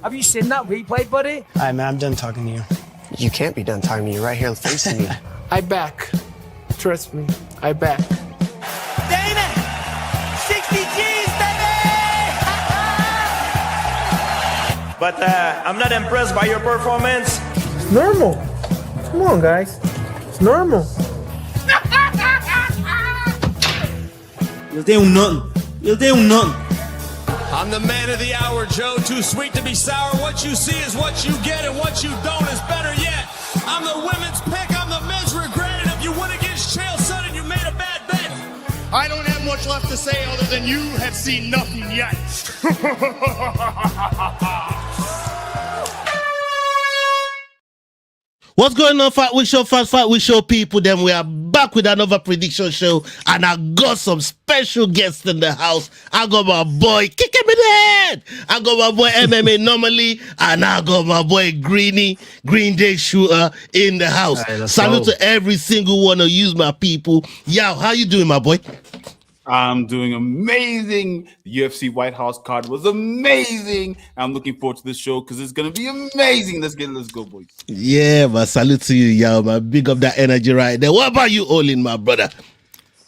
Have you seen that replay, buddy? All right, man, I'm done talking to you. You can't be done talking to me. You're right here facing me. I back. Trust me, I back. Damn it! 60 G's, baby! But I'm not impressed by your performance. It's normal. Come on, guys. It's normal. You'll do nothing. You'll do nothing. I'm the man of the hour, Joe. Too sweet to be sour. What you see is what you get, and what you don't is better yet. I'm the women's pick. I'm the men's regret. And if you win against Chael Sonnen, you made a bad bet. I don't have much left to say other than you have seen nothing yet. What's going on, Fight Week Show fans, Fight Week Show people? Then we are back with another prediction show, and I got some special guests in the house. I got my boy Kick Him in the Head. I got my boy MMA Normally, and I got my boy Green Day Shooter in the house. Right, salute to every single one of you, my people. Yo, how you doing, my boy? I'm doing amazing. The UFC White House card was amazing. I'm looking forward to this show because it's gonna be amazing. Let's go, boys. Yeah, man. Salute to you, yo, man. Big up that energy right there. What about you, Olin, my brother?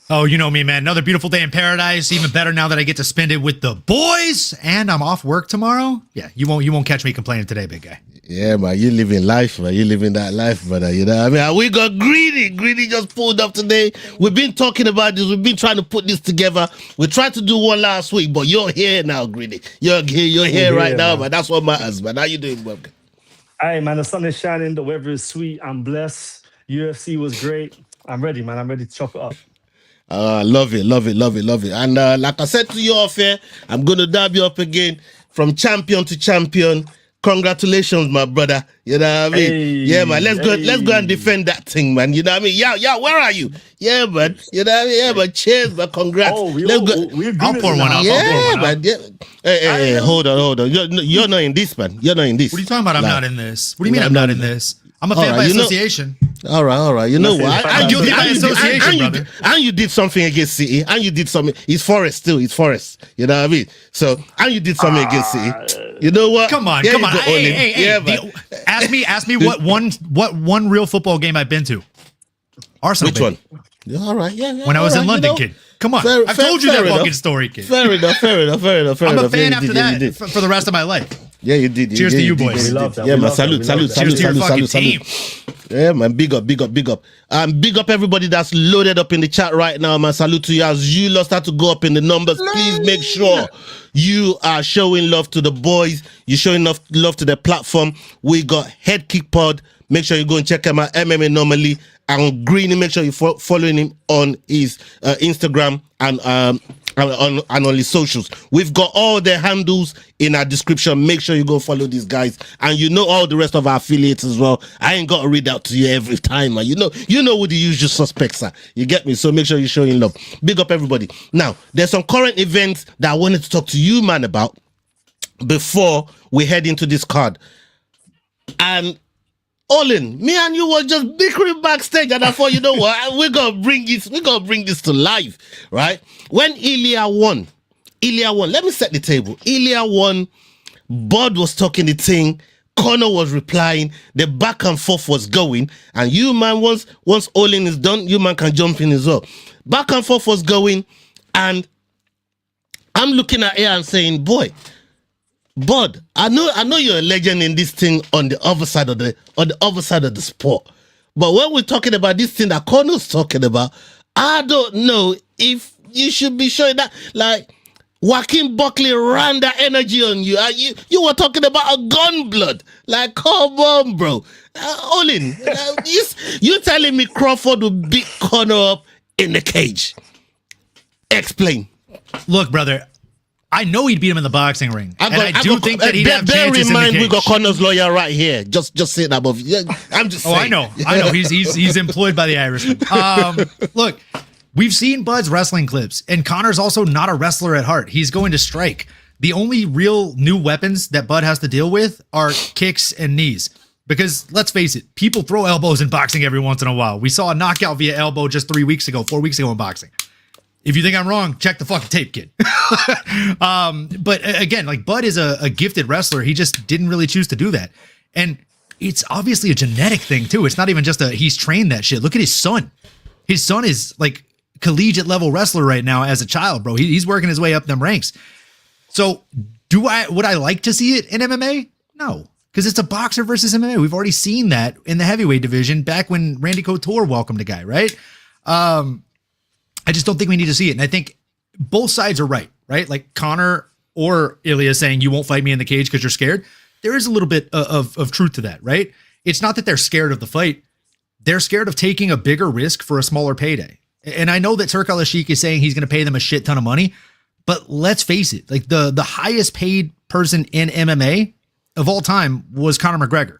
Oh, you know me, man. Another beautiful day in paradise. Even better now that I get to spend it with the boys, and I'm off work tomorrow. Yeah, you won't catch me complaining today, big guy. Yeah, man, you living life, man. You living that life, brother. You know what I mean? We got Greedy. Greedy just pulled up today. We've been talking about this. We've been trying to put this together. We tried to do one last week, but you're here now, Greedy. You're here right now, man. That's what matters, man. How you doing, bro? Hey, man, the sun is shining. The weather is sweet. I'm blessed. UFC was great. I'm ready, man. I'm ready to chop it up. Love it. And like I said to you off here, I'm going to dab you up again from champion to champion. Congratulations, my brother. You know what I mean? Hey, yeah, man. Let's go and defend that thing, man. You know what I mean? Yeah, where are you? Yeah, man. You know what I mean? Yeah, man. Cheers, man. Congrats. I'll pour one up. Yeah, man. Yeah. Hey, hold on. You're not in this, man. You're not in this. What are you talking about? I'm not in this. What do you mean I'm not in this? I'm a fan by association. All right. You know what? I'm guilty by association, brother. And you did something against City. And you did something. It's Forest still. It's Forest. You know what I mean? So, and you did something against City. You know what? Come on. Hey. Yeah, ask me what one real football game I've been to. Arsenal. Which one? Yeah, all right. Yeah. When I was in London, kid. Come on. I've told you that fucking story, kid. Fair enough. I'm a fan after that for the rest of my life. Yeah, you did. Cheers to you, boys. We love that. Yeah, man. Salute. Cheers to your fucking team. Yeah, man. Big up. Big up everybody that's loaded up in the chat right now, man. Salute to you. As you lot start to go up in the numbers, please make sure you are showing love to the boys. You're showing love to the platform. We got Head Kick Pod. Make sure you go and check him out. MMA Normally. And Greeny, make sure you're following him on his Instagram and on his socials. We've got all their handles in our description. Make sure you go follow these guys, and you know all the rest of our affiliates as well. I ain't got to read out to you every time, man. You know who the usual suspects are. You get me? So make sure you're showing love. Big up everybody. Now, there's some current events that I wanted to talk to you, man, about before we head into this card. And Olin, me and you were just bickering backstage, and I thought, you know what, we're gonna bring this to life, right? When Ilya won, let me set the table. Ilya won, Bud was talking the thing, Conor was replying, the back and forth was going, and you, man, once Olin is done, you, man, can jump in as well. Back and forth was going, and I'm looking at it and saying, boy, Bud, I know you're a legend in this thing on the other side of the sport. But when we're talking about this thing that Connor's talking about, I don't know if you should be showing that. Like, Joaquin Buckley ran that energy on you. You were talking about a gun blood. Like, come on, bro. Olin, you telling me Crawford will beat Conor up in the cage? Explain. Look, brother, I know he'd beat him in the boxing ring. I do think that he'd have chances in the cage. We got Conor's lawyer right here. Just say that above. I'm just saying. I know. He's employed by the Irishman. Look, we've seen Bud's wrestling clips, and Conor's also not a wrestler at heart. He's going to strike. The only real new weapons that Bud has to deal with are kicks and knees. Because let's face it, people throw elbows in boxing every once in a while. We saw a knockout via elbow just 4 weeks ago in boxing. If you think I'm wrong, check the fucking tape, kid. But again, like Bud is a gifted wrestler. He just didn't really choose to do that. And it's obviously a genetic thing too. It's not even just he's trained that shit. Look at his son. His son is like collegiate level wrestler right now as a child, bro. He's working his way up them ranks. So would I like to see it in MMA? No, because it's a boxer versus MMA. We've already seen that in the heavyweight division back when Randy Couture welcomed a guy, right? I just don't think we need to see it. And I think both sides are right? Like Conor or Ilya saying you won't fight me in the cage because you're scared. There is a little bit of truth to that, right? It's not that they're scared of the fight. They're scared of taking a bigger risk for a smaller payday. And I know that Turk Al-Ashik is saying he's going to pay them a shit ton of money, but let's face it, like the highest paid person in MMA of all time was Conor McGregor.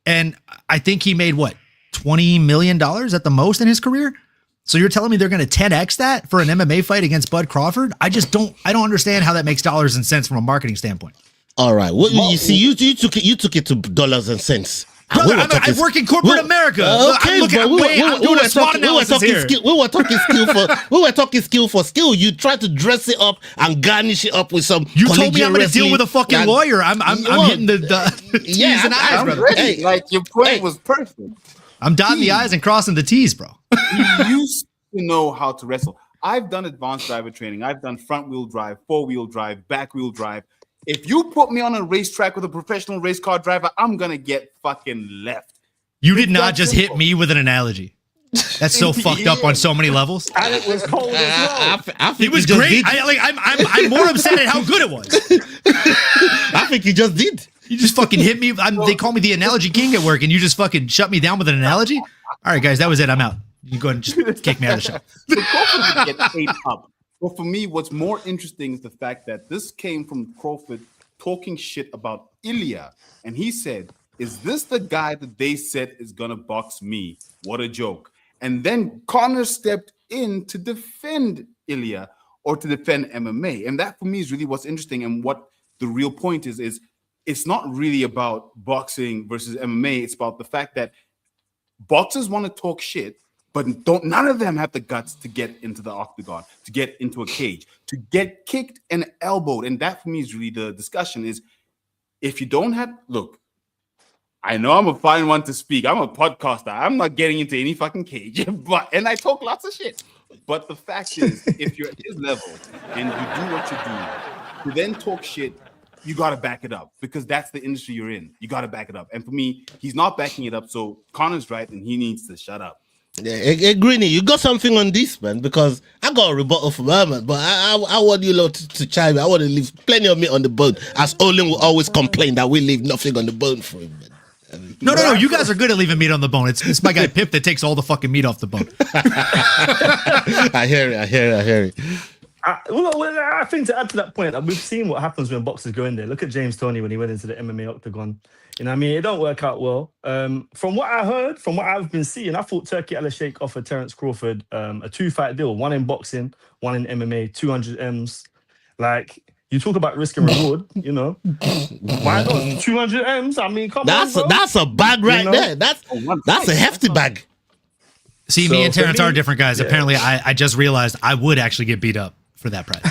And I think he made what, $20 million at the most in his career? So you're telling me they're going to 10x that for an MMA fight against Bud Crawford? I don't understand how that makes dollars and cents from a marketing standpoint. All right. Well, you see, you took it to dollars and cents. Brother, I work in corporate America. Okay, we were talking skill for skill. You try to dress it up and garnish it up with some. You told me I'm going to deal with a fucking lawyer. I'm hitting the T's and I's, brother. Hey, like your point was perfect. I'm dotting the I's and crossing the T's, bro. You used to know how to wrestle. I've done advanced driver training. I've done front wheel drive, 4-wheel drive, back wheel drive. If you put me on a racetrack with a professional race car driver, I'm going to get fucking left. You did not just hit me with an analogy. That's so fucked up on so many levels. And it was cold as well. It was great. I'm more upset at how good it was. I think you just did. You just fucking hit me. They call me the analogy king at work, and you just fucking shut me down with an analogy? All right, guys, that was it. I'm out. You go ahead and just kick me out of the show. The Crawford would get paid up. But for me, what's more interesting is the fact that this came from Crawford talking shit about Ilya. And he said, is this the guy that they said is going to box me? What a joke. And then Conor stepped in to defend Ilya or to defend MMA. And that for me is really what's interesting. And what the real point is it's not really about boxing versus MMA. It's about the fact that boxers want to talk shit, but none of them have the guts to get into the octagon, to get into a cage, to get kicked and elbowed. And that for me is really the discussion is if you don't have, look, I know I'm a fine one to speak. I'm a podcaster. I'm not getting into any fucking cage, and I talk lots of shit. But the fact is, if you're at his level and you do what you do, to then talk shit, you got to back it up because that's the industry you're in. You got to back it up. And for me, he's not backing it up. So Conor's right and he needs to shut up. Yeah, Greeny, you got something on this, man, because I got a rebuttal from her, man, but I want you lot to chime in. I want to leave plenty of meat on the bone, as Olin will always complain that we leave nothing on the bone for him, man. No. You guys are good at leaving meat on the bone. It's my guy Pip that takes all the fucking meat off the bone. I hear it. I think to add to that point, we've seen what happens when boxers go in there. Look at James Toney when he went into the MMA octagon. You know what I mean? It don't work out well. From what I heard, from what I've been seeing, I thought Turkey Al-Sheikh offered Terence Crawford a 2-fight deal, one in boxing, one in MMA, 200 M's. Like, you talk about risk and reward, you know. Why not? 200 M's? I mean, come on, bro. That's a bag right there. That's a hefty bag. See, me and Terrence are different guys. Yeah. Apparently, I just realized I would actually get beat up for that price.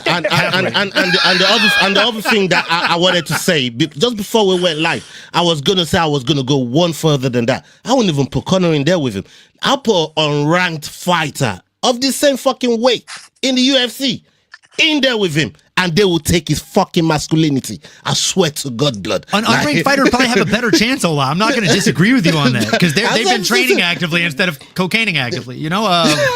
And the other thing that I wanted to say, just before we went live, I was going to say I was going to go one further than that. I wouldn't even put Conor in there with him. I'll put an unranked fighter of the same fucking weight in the UFC in there with him, and they will take his fucking masculinity. I swear to God, blood. An unranked fighter would probably have a better chance, Ola. I'm not going to disagree with you on that, because they've been training actively instead of cocaining actively. You know,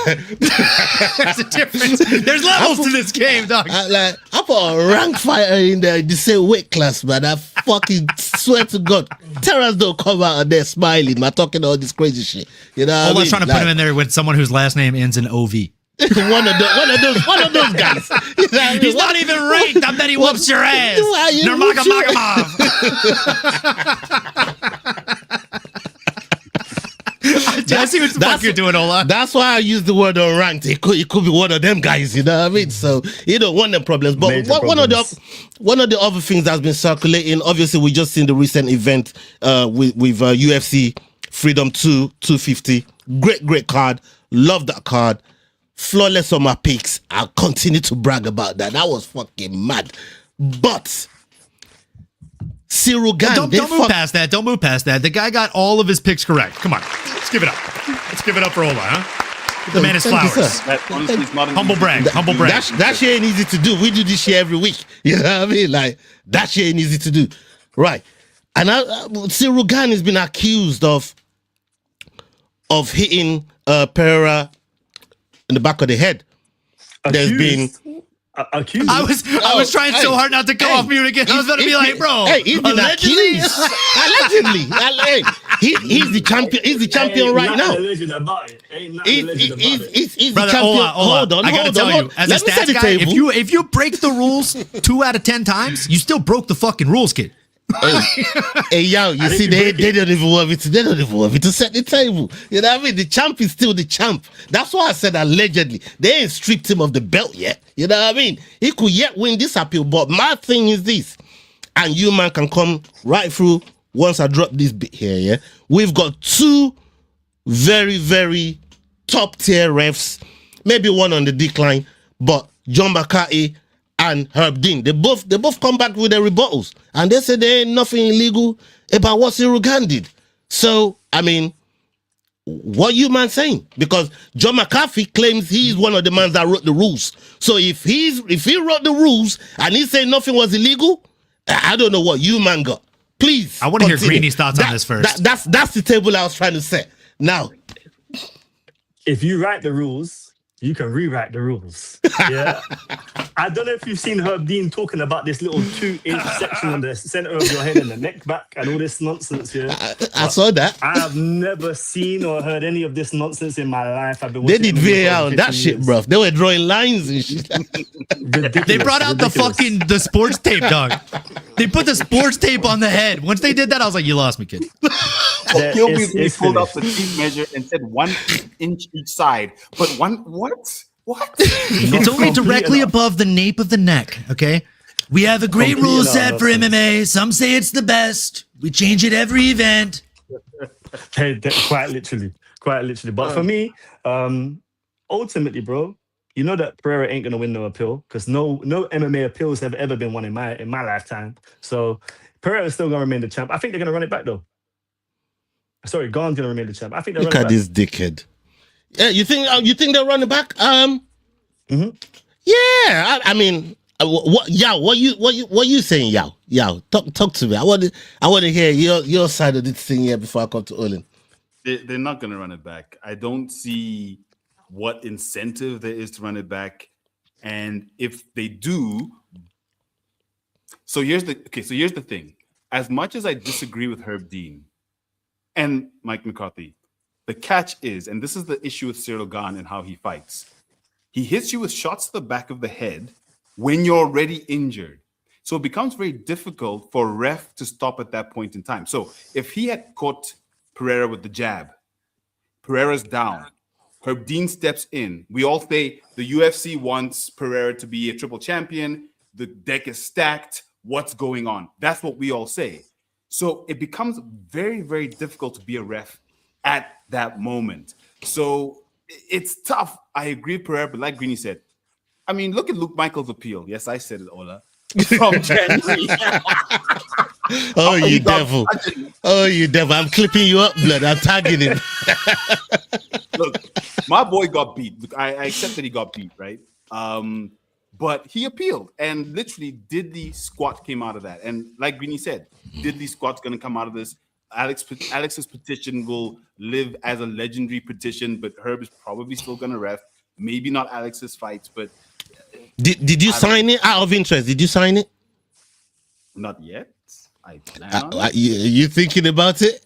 there's a difference. There's levels to this game, dog. I put a ranked fighter in there in the same weight class, man. I fucking swear to God. Terrence don't come out of there smiling, man, talking all this crazy shit. You know, Ola's trying to put him in there with someone whose last name ends in OV. one of those guys. You know, he's not even ranked. I bet he whoops your ass. Nurmagomedov. I see what the fuck you're doing, Ola. That's why I use the word unranked. It could be one of them guys, you know what I mean? So you don't want them problems. But one of the other things that's been circulating, obviously we just seen the recent event with UFC Freedom 2 250. Great card. Love that card. flawless on my picks. I'll continue to brag about that. That was fucking mad. But Cyril Gane, Don't move past that. Don't move past that. The guy got all of his picks correct. Come on. Let's give it up. Let's give it up for Ola, huh? The man is flowers. That honestly is not an Humble easy- brag. Humble brag. That shit ain't easy to do. We do this shit every week. You know what I mean? Like, that shit ain't easy to do. Right. And Cyril Gane has been accused of hitting Pereira in the back of the head. There's been... Accused. I was trying so hard not to come off mute again. I was about to be like, bro. Hey, he's been accused. Allegedly. He's the champion. He's the champion right now. He's the Brother, champion. Hold on. I gotta tell you, as a stats guy, if you break the rules 2 out of 10 times, you still broke the fucking rules, kid. Hey, yo, you see, they don't even want me to. They don't even want me to set the table. You know what I mean? The champ is still the champ. That's why I said allegedly. They ain't stripped him of the belt yet. You know what I mean? He could yet win this appeal. But my thing is this, and you man can come right through once I drop this bit here. Yeah, we've got 2 very, very top tier refs. Maybe one on the decline, but John Bakati and Herb Dean, they both come back with their rebuttals, and they said there ain't nothing illegal about what Cyril Gane did. So, I mean, what you man saying? Because John McAfee claims he's one of the men that wrote the rules. So if he wrote the rules and he said nothing was illegal, I don't know what you man got. Please, I want to hear Greeny's thoughts on this first. That's the table I was trying to set. Now, if you write the rules, you can rewrite the rules. Yeah. I don't know if you've seen Herb Dean talking about this little 2-inch section on the center of your head and the neck back and all this nonsense. Yeah. I saw that. I have never seen or heard any of this nonsense in my life. I've been They watching did VAR on that shit, bro. They were drawing lines and shit. They brought out the sports tape, dog. They put the sports tape on the head. Once they did that, I was like, you lost me, kid. He pulled up the tape measure and said 1 inch each side. But what? It's only directly above the nape of the neck, okay? We have a great rule set for MMA. Some say it's the best. We change it every event. Quite literally. But for me, ultimately, bro, you know that Pereira ain't gonna win no appeal because no MMA appeals have ever been won in my lifetime. So Pereira's still gonna remain the champ. I think they're gonna run it back though. Sorry, Gane's gonna remain the champ. I think they're Look at this dickhead. Yeah, you think they'll run it back? Mm-hmm. Yeah, I mean, what you saying, Yao? Yao, talk to me. I want to hear your side of this thing here before I come to Olin. They're not going to run it back. I don't see what incentive there is to run it back, and if they do, so here's the thing. As much as I disagree with Herb Dean and Mike McCarthy, the catch is, and this is the issue with Cyril Gane and how he fights. He hits you with shots to the back of the head when you're already injured. So it becomes very difficult for a ref to stop at that point in time. So if he had caught Pereira with the jab, Pereira's down, Herb Dean steps in. We all say the UFC wants Pereira to be a triple champion. The deck is stacked. What's going on? That's what we all say. So it becomes very, very difficult to be a ref at that moment. So it's tough. I agree with Pereira, but like Greeny said, I mean, look at Luke Michaels' appeal. Yes, I said it, Ola. From January. Oh, you devil. Oh, you devil. I'm clipping you up, blood. I'm tagging him. Look, my boy got beat. Look, I accept that he got beat, right? But he appealed, and literally diddly squat came out of that. And like Greeny said, diddly squat's going to come out of this. Alex's petition will live as a legendary petition, but Herb is probably still going to ref. Maybe not Alex's fights, but... Did you sign it out of interest? Did you sign it? Not yet. I plan on it. You thinking about it?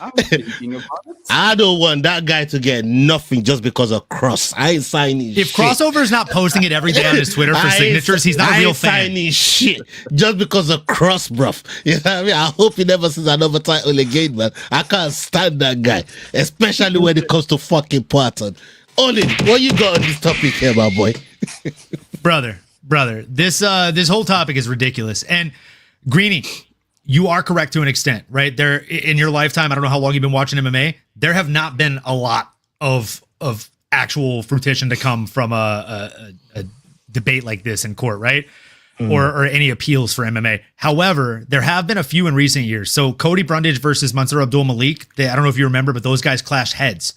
I'm thinking about it. I don't want that guy to get nothing just because of Cross. I ain't signing If Crossover is not posting it every day on his Twitter for signatures, he's not a real fan. I ain't signing shit just because of Cross, bruv. You know what I mean? I hope he never sees another title again, man. I can't stand that guy, especially when it comes to fucking Patton. Olin, what you got on this topic here, my boy? brother, this whole topic is ridiculous. And Greeny, you are correct to an extent, right? There in your lifetime, I don't know how long you've been watching MMA. There have not been a lot of actual fruition to come from a debate like this in court, right? Or any appeals for MMA. However, there have been a few in recent years. So Cody Brundage versus Mansour Abdul Malik, I don't know if you remember, but those guys clashed heads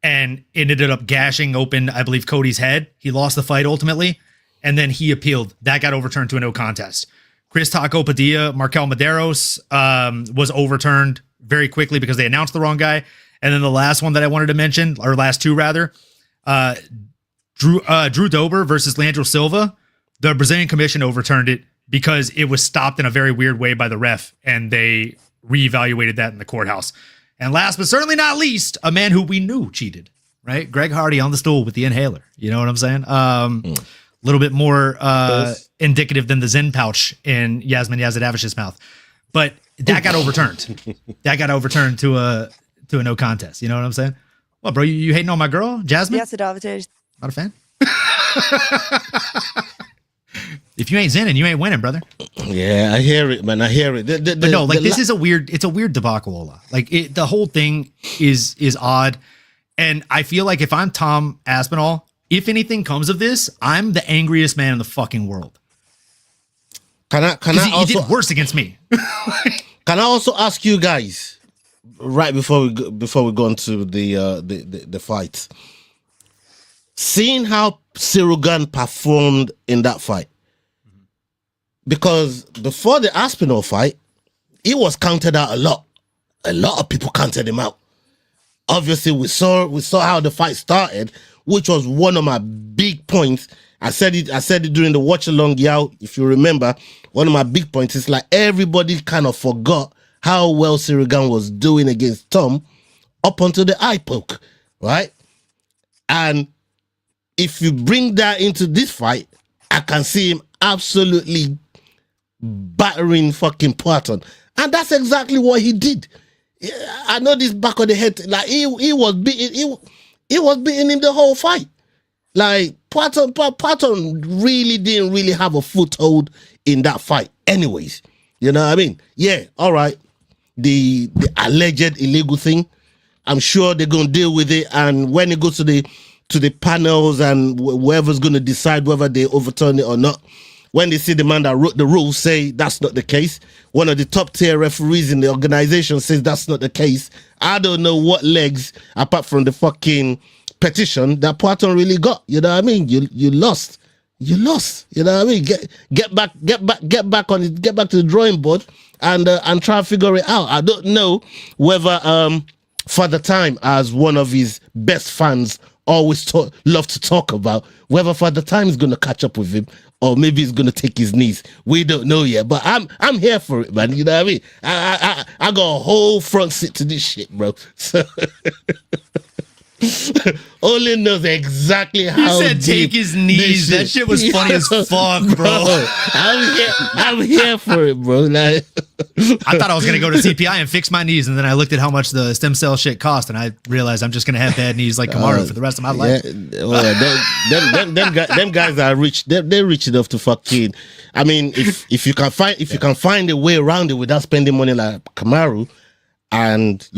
and it ended up gashing open, I believe, Cody's head. He lost the fight ultimately, and then he appealed. That got overturned to a no contest. Chris Taco Padilla, Markel Maderos was overturned very quickly because they announced the wrong guy. And then the last one that I wanted to mention, or last two rather, Drew Dober versus Leandro Silva. The Brazilian commission overturned it because it was stopped in a very weird way by the ref, and they reevaluated that in the courthouse. And last but certainly not least, a man who we knew cheated, right? Greg Hardy on the stool with the inhaler. You know what I'm saying? A little bit more indicative than the Zen pouch in Yasmin Yazidavish's mouth. But that got overturned. That got overturned to a no contest. You know what I'm saying? What, bro? You hating on my girl, Jasmine? Yazidavich. Not a fan? If you ain't zenning, you ain't winning, brother. Yeah, I hear it, man. I hear it. But no, like this is a weird. It's a weird debacle, Ola. Like the whole thing is odd, and I feel like if I'm Tom Aspinall, if anything comes of this, I'm the angriest man in the fucking world. Can I also, he did worse against me. Can I also ask you guys, right before we go into the fight, seeing how Ciryl performed in that fight, because before the Aspinall fight, he was counted out a lot. A lot of people counted him out. Obviously, we saw how the fight started, which was one of my big points. I said it during the watch along, Yao. If you remember, one of my big points is like everybody kind of forgot how well Ciryl was doing against Tom up until the eye poke, right? And if you bring that into this fight, I can see him absolutely battering fucking Poatan. And that's exactly what he did. I know this back of the head, like he was beating him the whole fight. Like Poatan really didn't really have a foothold in that fight anyways. You know what I mean? Yeah, all right. The alleged illegal thing, I'm sure they're going to deal with it. And when it goes to the panels and whoever's going to decide whether they overturn it or not, when they see the man that wrote the rules say that's not the case, one of the top tier referees in the organization says that's not the case, I don't know what legs, apart from the fucking petition, that Poatan really got. You know what I mean? You lost. You lost. You know what I mean? Get back on it. Get back to the drawing board and try and figure it out. I don't know whether Father Time, as one of his best fans always love to talk about, whether Father Time is going to catch up with him or maybe he's going to take his knees. We don't know yet, but I'm here for it, man. You know what I mean? I got a whole front seat to this shit, bro. So Only knows exactly how. He said take his knees. That shit was funny as fuck, bro. I'm here for it, bro. Like, I thought I was gonna go to CPI and fix my knees, and then I looked at how much the stem cell shit cost, and I realized I'm just gonna have bad knees like Kamaru for the rest of my life. Them guys are rich. They're rich enough to fucking. I mean, if you can find a way around it without spending money like Kamaru, and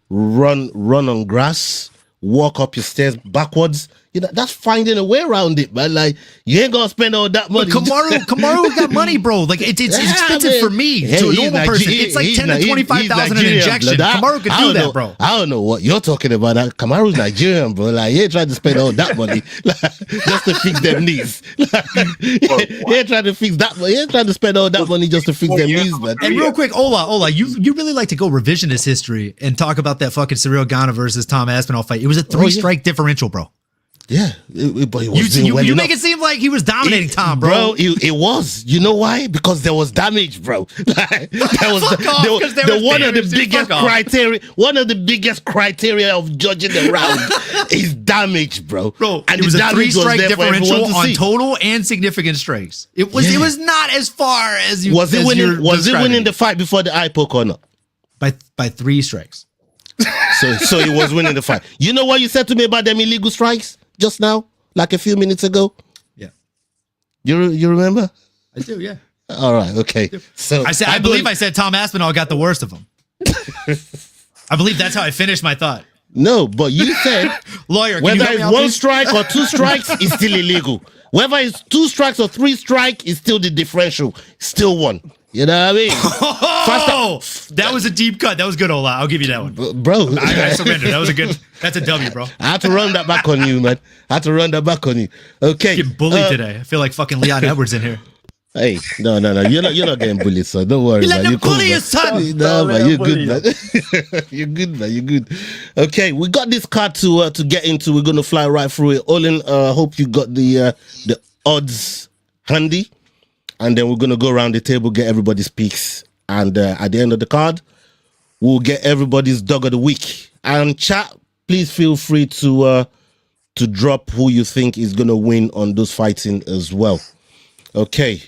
run on grass, walk up your stairs backwards. That's finding a way around it, man. Like, you ain't gonna spend all that money. But Kamaru got money, bro. Like, it's expensive for me. To a normal person, it's like 10 to 25,000 an injection. Kamaru could do that, bro. I don't know what you're talking about. Kamaru's Nigerian, bro. Like, he ain't trying to spend all that money just to fix them knees. He ain't trying to fix that. He ain't trying to spend all that money just to fix them knees, man. And real quick, Ola, you really like to go revisionist history and talk about that fucking Ciryl Gane versus Tom Aspinall fight. It was a 3-strike differential, bro. Yeah, but you make it seem like he was dominating Tom, bro. It was. You know why? Because there was damage, bro. Like, one of the biggest criteria of judging the round is damage, bro. Bro, and it was a damage 3-strike differential on see. Total and significant strikes. It was not as far as you. Was it winning the fight before the eye poke or not? By 3 strikes. So he was winning the fight. You know what you said to me about them illegal strikes just now, like a few minutes ago? Yeah. You remember? I do, yeah. All right, okay. So I believe I said Tom Aspinall got the worst of them. I believe that's how I finished my thought. No, but you said lawyer, can whether you help me it's out, one please? strike or two strikes, it's still illegal. Whether it's 2 strikes or 3 strikes, it's still the differential. Still one. You know what I mean? Oh, that was a deep cut. That was good, Ola. I'll give you that one. Bro. I surrender. That was a good. That's a W, bro. I had to run that back on you, man. I had to run that back on you. Okay. Getting bullied today. I feel like fucking Leon Edwards in here. Hey, no. You're not getting bullied, son. Don't worry, You let man. them bully you, son. No, man. You're bully good, man. You're good, man. You're good. Okay, we got this card to get into. We're gonna fly right through it. Olin, hope you got the odds handy, and then we're gonna go around the table, get everybody's picks, and at the end of the card, we'll get everybody's dog of the week. And chat, please feel free to drop who you think is gonna win on those fighting as well. Okay,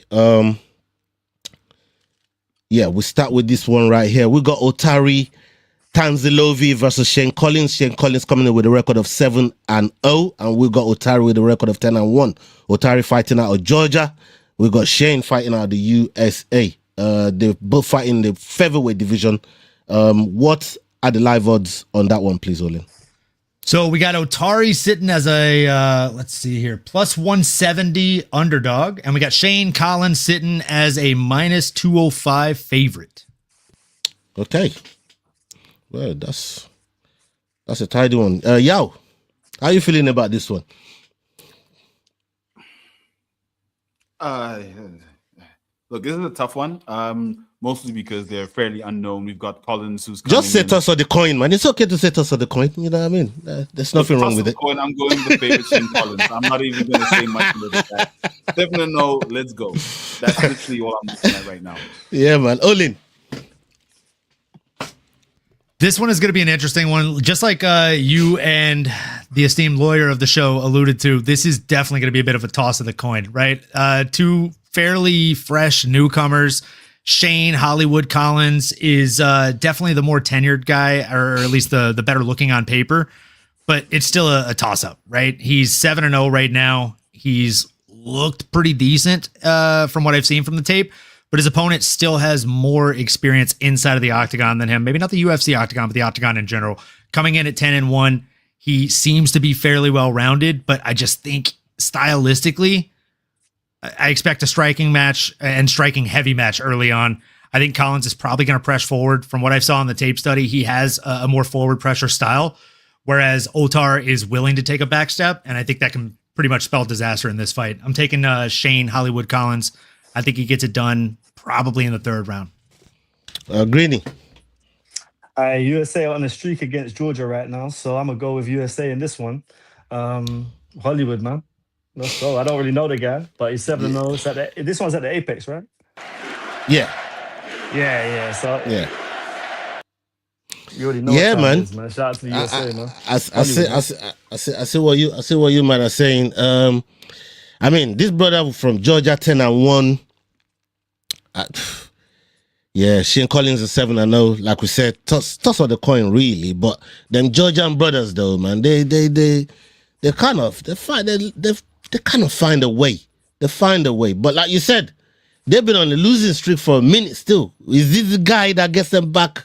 yeah, we start with this one right here. We got Otari Tanzilovi versus Shane Collins. Shane Collins coming in with a record of 7-0, and we got Otari with a record of 10-1. Otari fighting out of Georgia. We got Shane fighting out of the USA. They're both fighting the featherweight division. What are the live odds on that one, please, Olin? So we got Otari sitting as a, let's see here, plus 170 underdog. And we got Shane Collins sitting as a minus 205 favorite. Okay. Well, that's a tidy one. Yao, how are you feeling about this one? Look, this is a tough one. Mostly because they're fairly unknown. We've got Collins who's coming just set us on the coin, man. It's okay to set us on the coin. You know what I mean? There's nothing wrong with it. Coin, I'm going with the favorite Shane Collins. I'm not even going to say much about that. Definitely no. Let's go. That's literally all I'm looking at right now. Yeah, man. Olin. This one is going to be an interesting one. Just like you and the esteemed lawyer of the show alluded to, this is definitely going to be a bit of a toss of the coin, right? Two fairly fresh newcomers. Shane Hollywood Collins is definitely the more tenured guy, or at least the better looking on paper, but it's still a toss-up, right? He's 7-0 right now. He's looked pretty decent from what I've seen from the tape, but his opponent still has more experience inside of the octagon than him. Maybe not the UFC octagon, but the octagon in general. Coming in at 10-1, he seems to be fairly well-rounded, but I just think stylistically, I expect a striking match and striking heavy match early on. I think Collins is probably going to press forward. From what I saw in the tape study, he has a more forward pressure style, whereas Otar is willing to take a back step, and I think that can pretty much spell disaster in this fight. I'm taking Shane Hollywood Collins. I think he gets it done probably in the 3rd round. Greeny. USA on a streak against Georgia right now, so I'm going to go with USA in this one. Hollywood, man. Let's go. I don't really know the guy, but he's 7-0. This one's at the Apex, right? Yeah. Yeah. So yeah. You already know. Yeah, man. Is, man. Shout out to the USA, man. I see what you man are saying. I mean, this brother from Georgia, 10-1. Yeah, Shane Collins is 7-0. Like we said, toss of the coin, really. But them Georgian brothers, though, man, they kind of find a way. They find a way. But like you said, they've been on the losing streak for a minute still. Is this the guy that gets them back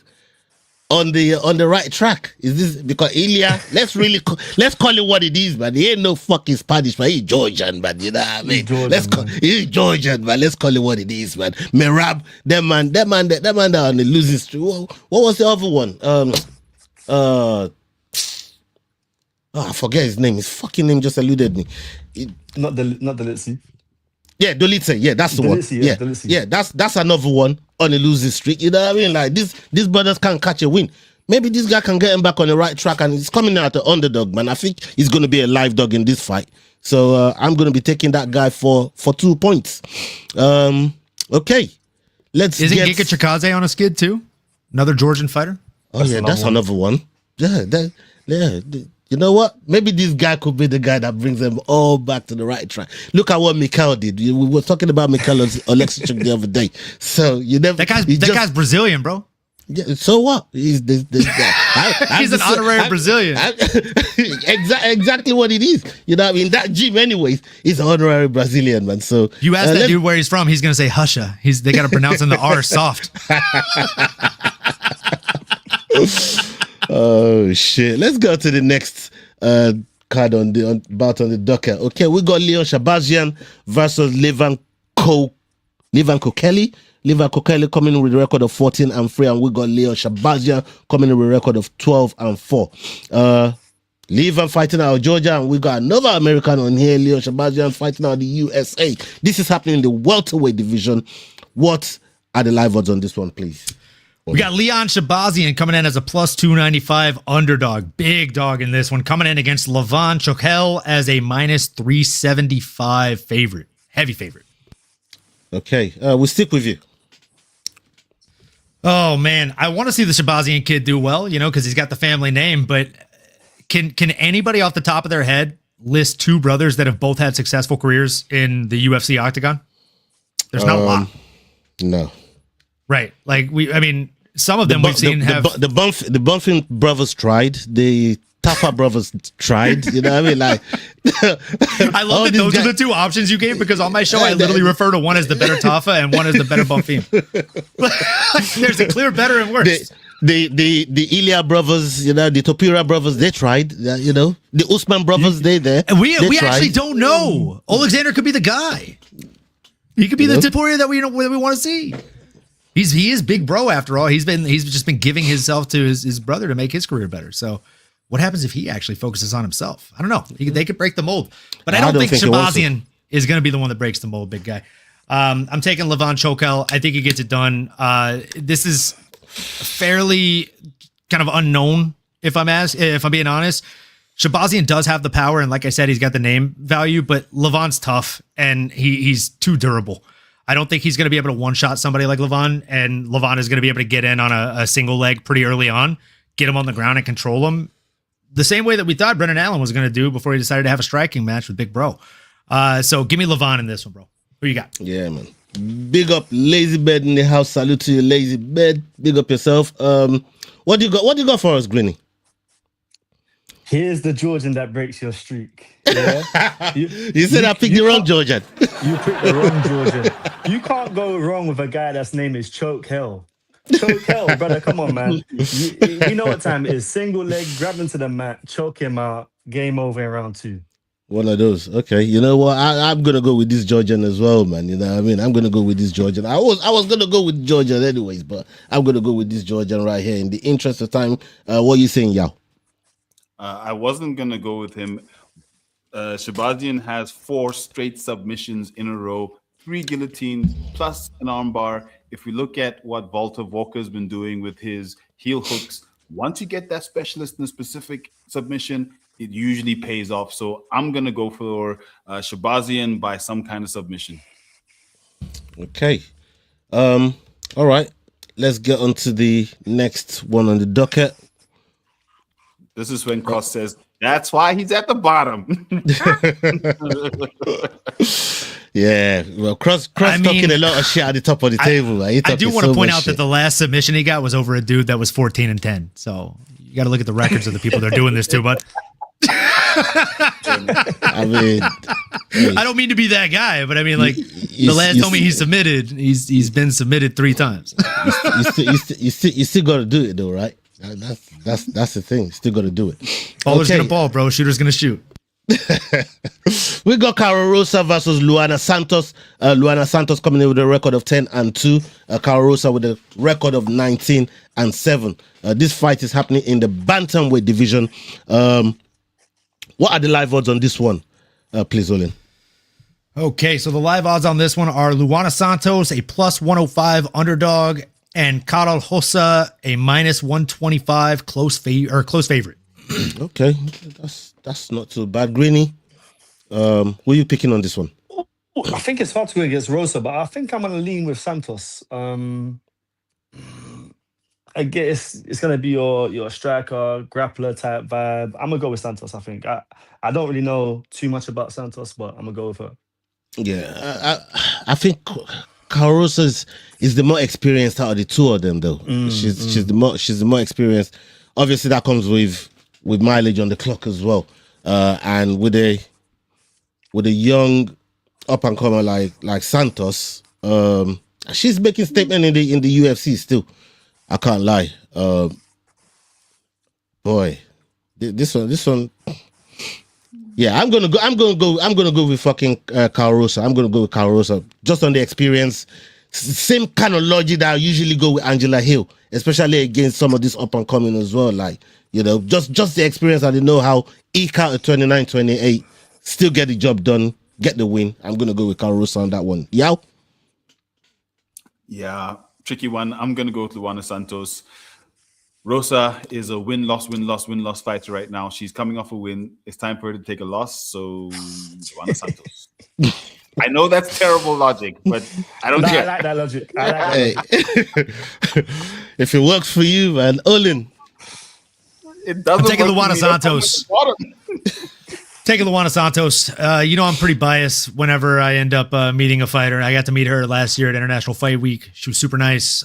on the right track? Is this because Ilya? Let's call it what it is, man. He ain't no fucking Spanish, man. He's Georgian, man. You know what I mean? He's Georgian, man. Let's call it what it is, man. Merab, that man that on the losing streak. What was the other one? I forget his name. His fucking name just eluded me. Not the Litzy. Yeah, Dolitze. Yeah, that's the one. Yeah, yeah, that's another one on a losing streak. You know what I mean? Like these brothers can't catch a win. Maybe this guy can get him back on the right track, and he's coming out the underdog, man. I think he's going to be a live dog in this fight. So I'm going to be taking that guy for 2 points. Okay, let's. Isn't Giga Chikadze on a skid too? Another Georgian fighter. Oh yeah, that's another one. Yeah. You know what? Maybe this guy could be the guy that brings them all back to the right track. Look at what Mikhail did. We were talking about Mikhail Oleksichuk the other day. So you never. That guy's Brazilian, bro. Yeah. So what? He's this guy. He's an honorary Brazilian. Exactly what it is. You know what I mean? That Jim, anyways, is an honorary Brazilian, man. So you ask that dude where he's from, he's gonna say Husha. They got to pronounce in the R soft. Oh shit! Let's go to the next card on the docket. Okay, we got Leon Shabazian versus Levan Kokeli. Levan Kokeli coming in with a record of 14-3, and we got Leon Shabazian coming in with a record of 12-4. Levan fighting out of Georgia, and we got another American on here, Leon Shabazian fighting out of the USA. This is happening in the welterweight division. What are the live odds on this one, please? We got Leon Shabazian coming in as a plus 295 underdog. Big dog in this one. Coming in against Levan Chokel as a minus 375 favorite. Heavy favorite. Okay, we'll stick with you. Oh, man. I want to see the Shabazian kid do well, because he's got the family name. But can anybody off the top of their head list two brothers that have both had successful careers in the UFC octagon? There's not a lot. No. Right. Some of them we've seen have the Bonfim brothers tried. The Tafa brothers tried. You know what I mean? Like, I love that those are the two options you gave, because on my show I literally refer to one as the better Tafa and one as the better Bonfim. There's a clear better and worse. The Ilya brothers, the Topira brothers, they tried. The Usman brothers, they we actually don't know. Alexander could be the guy. He could be the Topuria that we want to see. He is big bro after all. He's just been giving himself to his brother to make his career better. So what happens if he actually focuses on himself? I don't know. They could break the mold, but I don't think Shabazian is going to be the one that breaks the mold, big guy. I'm taking Levan Chokel. I think he gets it done. This is fairly kind of unknown, if I'm being honest. Shabazian does have the power, and like I said, he's got the name value, but Levan's tough and he's too durable. I don't think he's going to be able to one-shot somebody like Levan, and Levan is going to be able to get in on a single leg pretty early on, get him on the ground and control him the same way that we thought Brendan Allen was going to do before he decided to have a striking match with Big Bro. So give me Levan in this one, bro. Who you got? Yeah, man. Big up Lazy Bed in the house. Salute to you, Lazy Bed. Big up yourself. What do you got? What do you got for us, Grinny? Here's the Georgian that breaks your streak. Yeah? You said I picked the wrong Georgian. You picked the wrong Georgian. You can't go wrong with a guy that's name is Choke Hell. Choke Hell, brother, come on, man. You know what time it is. Single leg, grab him to the mat, choke him out, game over in round 2. One of those. Okay. You know what? I'm going to go with this Georgian as well, man. You know what I mean? I'm going to go with this Georgian. I was going to go with Georgian anyways, but I'm going to go with this Georgian right here. In the interest of time, what are you saying, Yao? I wasn't going to go with him. Shabazian has 4 straight submissions in a row, 3 guillotines, plus an armbar. If we look at what Walter Walker's been doing with his heel hooks, once you get that specialist in a specific submission, it usually pays off. So I'm going to go for Shabazian by some kind of submission. Okay. All right. Let's get on to the next one on the docket. This is when Cross says, that's why he's at the bottom. Yeah, well, Cross talking a lot of shit at the top of the table. I do want to point out that the last submission he got was over a dude that was 14-10. So you got to look at the records of the people they're doing this to, but I mean, I don't mean to be that guy, but I mean, like, the last time he submitted, he's been submitted 3 times. You still got to do it though, right? That's the thing. Still got to do it. Baller's gonna ball, bro. Shooter's gonna shoot. We got Caro Rosa versus Luana Santos. Luana Santos coming in with a record of 10-2. Caro Rosa with a record of 19-7. This fight is happening in the bantamweight division. What are the live odds on this one, please, Olin? Okay, so the live odds on this one are Luana Santos, a plus 105 underdog, and Caro Rosa, a minus 125 close favorite. Okay, that's not too bad. Greeny, who are you picking on this one? I think it's hard to go against Rosa, but I think I'm going to lean with Santos. I guess it's going to be your striker, grappler type vibe. I'm going to go with Santos, I think. I don't really know too much about Santos, but I'm going to go with her. Yeah, I think Carosa is the more experienced out of the two of them, though. She's the more experienced. Obviously, that comes with mileage on the clock as well, and with a young up and comer like Santos, she's making statement in the UFC still. I can't lie. Boy, this one. Yeah, I'm gonna go with fucking Caruso. I'm gonna go with Caruso just on the experience. Same kind of logic that I usually go with Angela Hill, especially against some of this up and coming as well. Like, you know, just the experience and the know-how. Eke out at 29-28, still get the job done, get the win. I'm gonna go with Caruso on that one. Yow? Yeah, tricky one. I'm gonna go with Luana Santos. Rosa is a win-loss fighter right now. She's coming off a win. It's time for her to take a loss. So, Luana Santos. I know that's terrible logic, but I don't care. I like that logic. I like that logic. If it works for you, man. Olin. It doesn't. I'm taking work for Luana me. Santos. Taking Luana Santos. You know I'm pretty biased whenever I end up meeting a fighter. I got to meet her last year at International Fight Week. She was super nice.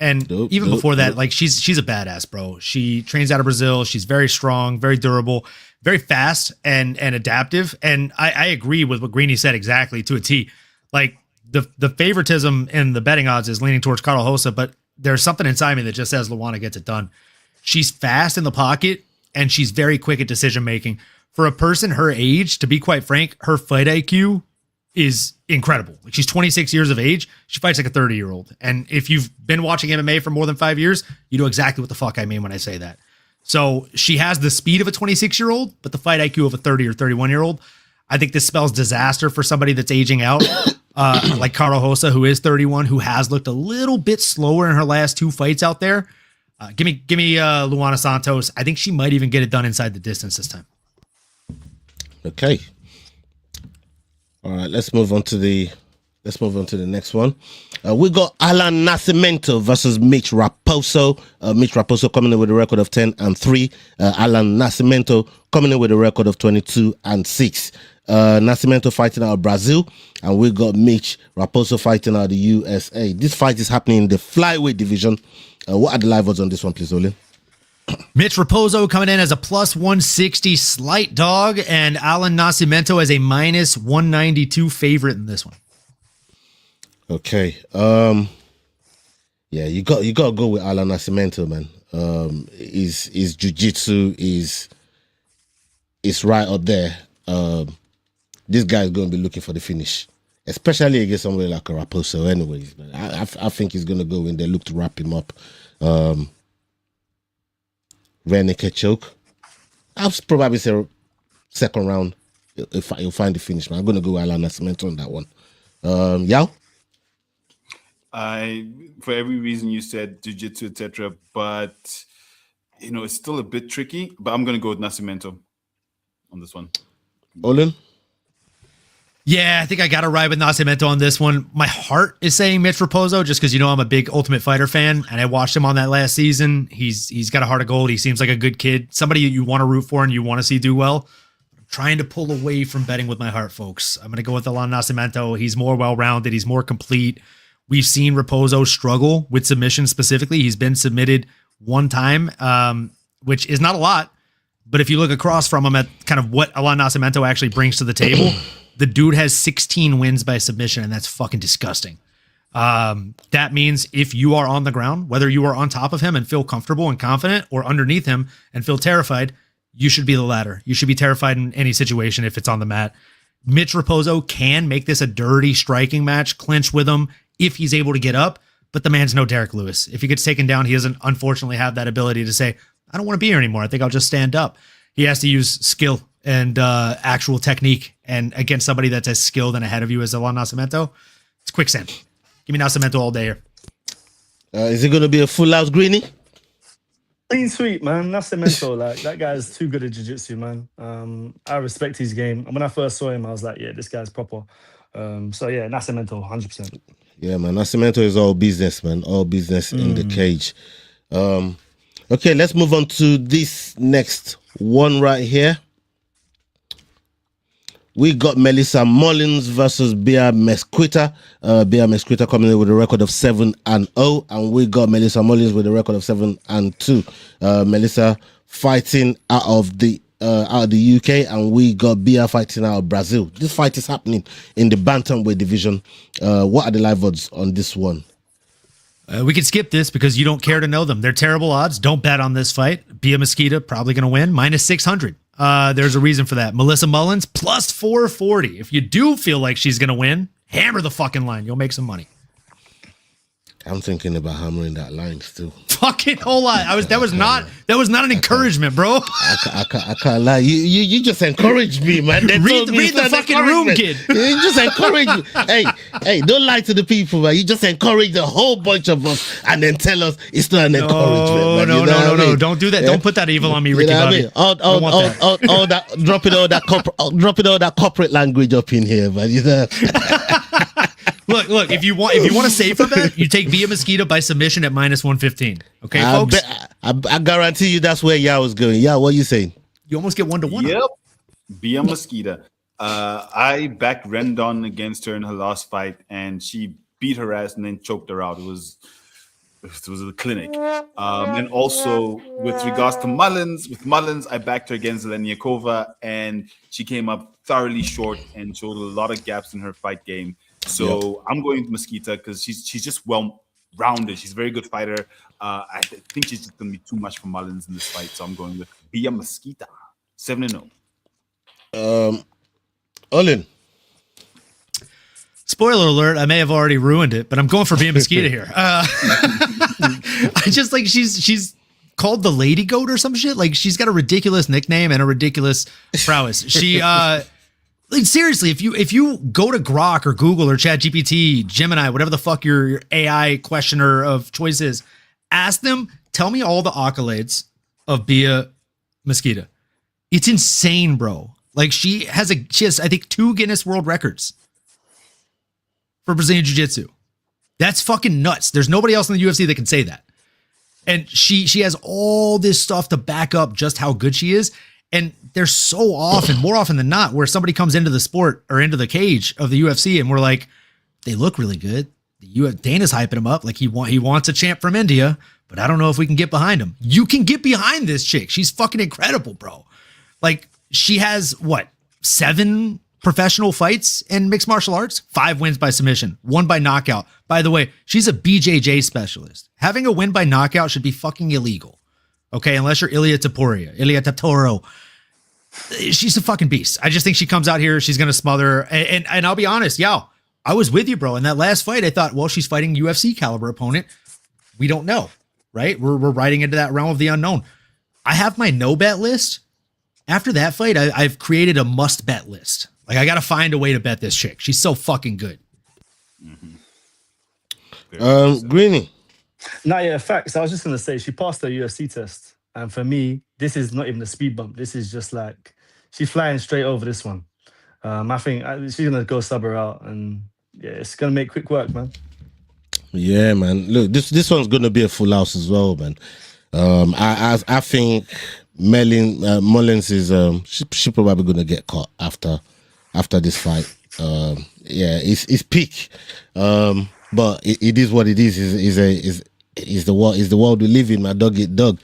And even before that, like she's a badass, bro. She trains out of Brazil. She's very strong, very durable, very fast and adaptive. And I agree with what Greeny said exactly to a T. Like the favoritism in the betting odds is leaning towards Carl Hosa, but there's something inside me that just says Luana gets it done. She's fast in the pocket and she's very quick at decision making. For a person her age, to be quite frank, her fight IQ is incredible. Like she's 26 years of age. She fights like a 30-year-old. And if you've been watching MMA for more than 5 years, you know exactly what the fuck I mean when I say that. So she has the speed of a 26-year-old, but the fight IQ of a 30 or 31-year-old. I think this spells disaster for somebody that's aging out, like Caro Hosa, who is 31, who has looked a little bit slower in her last 2 fights out there. Give me Luana Santos. I think she might even get it done inside the distance this time. Okay. All right, let's move on to the next one. We got Alan Nascimento versus Mitch Raposo. Mitch Raposo coming in with a record of 10-3. Alan Nascimento coming in with a record of 22-6. Nascimento fighting out of Brazil, and we got Mitch Raposo fighting out of the USA. This fight is happening in the flyweight division. What are the live odds on this one, please, Olin? Mitch Raposo coming in as a plus 160 slight dog, and Alan Nascimento as a minus 192 favorite in this one. Okay. Yeah, you got to go with Alan Nascimento, man. His jiu-jitsu is right up there. This guy is going to be looking for the finish, especially against somebody like a Raposo. Anyways, man, I think he's going to go in there, look to wrap him up. Rear naked choke. I'll probably say second round. You'll find the finish, man. I'm going to go with Alan Nascimento on that one. Yao? For every reason you said, jiu-jitsu, etc., but you know it's still a bit tricky. But I'm going to go with Nascimento on this one. Olin? Yeah, I think I got to ride with Nascimento on this one. My heart is saying Mitch Raposo just because, you know, I'm a big Ultimate Fighter fan and I watched him on that last season. He's got a heart of gold. He seems like a good kid, somebody you want to root for and you want to see do well. I'm trying to pull away from betting with my heart, folks. I'm going to go with Alan Nascimento. He's more well-rounded. He's more complete. We've seen Raposo struggle with submission specifically. He's been submitted one time, which is not a lot. But if you look across from him at kind of what Alan Nascimento actually brings to the table, the dude has 16 wins by submission, and that's fucking disgusting. That means if you are on the ground, whether you are on top of him and feel comfortable and confident or underneath him and feel terrified, you should be the latter. You should be terrified in any situation if it's on the mat. Mitch Raposo can make this a dirty striking match, clinch with him if he's able to get up, but the man's no Derek Lewis. If he gets taken down, he doesn't unfortunately have that ability to say, I don't want to be here anymore. I think I'll just stand up. He has to use skill and actual technique, and against somebody that's as skilled and ahead of you as Alan Nascimento, it's quicksand. Give me Nascimento all day here. Is it going to be a full house Greeny? Clean sweep, man. Nascimento, like that guy's too good at jiu-jitsu, man. I respect his game. And when I first saw him, I was like, yeah, this guy's proper. So yeah, Nascimento, 100%. Yeah, man. Nascimento is all business, man. All business in the cage. Okay, let's move on to this next one right here. We got Melissa Mullins versus Bea Mesquita. Bea Mesquita coming in with a record of 7-0, and we got Melissa Mullins with a record of 7-2. Melissa fighting out of the UK, and we got Bea fighting out of Brazil. This fight is happening in the bantamweight division. What are the live odds on this one? We can skip this because you don't care to know them. They're terrible odds. Don't bet on this fight. Bia Mosquito probably going to win, minus 600. There's a reason for that. Melissa Mullins, plus 440. If you do feel like she's going to win, hammer the fucking line. You'll make some money. I'm thinking about hammering that line still. Fucking hold on. That was not an encouragement, bro. I can't lie. You just encouraged me, man. Read the fucking room, kid. You just encourage me. Hey, don't lie to the people, man. You just encourage a whole bunch of us and then tell us it's not an encouragement. Man. No. Don't do that. Yeah? Don't put that evil on me, Ricky Bobby. All that dropping all that corporate language up in here, man. You know. Look. If you want to save for that, you take Bia Mosquito by submission at minus 115. Okay, folks. I guarantee you that's where Yao was going. Yao, what are you saying? You almost get 1-1. Yep. Bia Mosquito. I backed Rendon against her in her last fight, and she beat her ass and then choked her out. It was a clinic. And also with regards to Mullins, I backed her against Zeleniakova, and she came up thoroughly short and showed a lot of gaps in her fight game. So I'm going with Mosquito because she's just well-rounded. She's a very good fighter. I think she's just going to be too much for Mullins in this fight, so I'm going with Bia Mosquito, 7-0. Olin. Spoiler alert, I may have already ruined it, but I'm going for Bia Mosquito here. I just like she's called the Lady Goat or some shit. Like she's got a ridiculous nickname and a ridiculous prowess. She like seriously, if you go to Grok or Google or ChatGPT, Gemini, whatever the fuck your AI questioner of choice is, ask them, tell me all the accolades of Bia Mosquito. It's insane, bro. Like she has I think 2 Guinness World Records for Brazilian Jiu-Jitsu. That's fucking nuts. There's nobody else in the UFC that can say that. And she has all this stuff to back up just how good she is. And there's so often, more often than not, where somebody comes into the sport or into the cage of the UFC and we're like, they look really good. Dana's hyping him up like he wants a champ from India, but I don't know if we can get behind him. You can get behind this chick. She's fucking incredible, bro. Like she has 7 professional fights in mixed martial arts, 5 wins by submission, 1 by knockout. By the way, she's a BJJ specialist. Having a win by knockout should be fucking illegal. Okay, unless you're Ilia Toro. She's a fucking beast. I just think she comes out here, she's gonna smother. And I'll be honest, I was with you, bro. In that last fight, I thought, well, she's fighting UFC caliber opponent. We don't know, right? We're riding into that realm of the unknown. I have my no bet list. After that fight, I've created a must bet list. Like I gotta find a way to bet this chick. She's so fucking good. Greenie. Nah, yeah, facts. I was just gonna say she passed her UFC test, and for me, this is not even a speed bump. This is just like she's flying straight over this one. I think she's gonna go sub her out, and yeah, it's gonna make quick work, man. Yeah, man. Look, this one's gonna be a full house as well, man. I think Mullins is she probably gonna get caught after this fight. Yeah, it's peak. But it is what it is. Is the world we live in, my dog eat dog.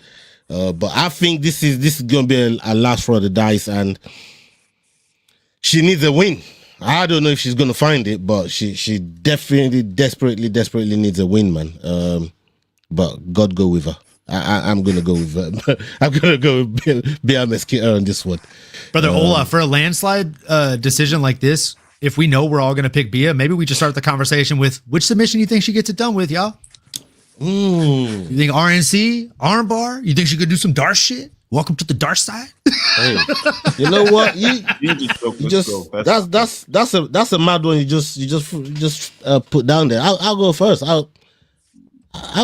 But I think this is gonna be a last for the dice, and she needs a win. I don't know if she's gonna find it, but she definitely desperately needs a win, man. But God go with her. I'm gonna go with her. I'm gonna go with Bia Mosquito on this one, brother. Ola, for a landslide decision like this, if we know we're all gonna pick Bia, maybe we just start the conversation with which submission you think she gets it done with, y'all. You think RNC, armbar? You think she could do some Darce shit? Welcome to the Darce side. Hey, you know what? That's a mad one. You just put down there. I'll go first. I'll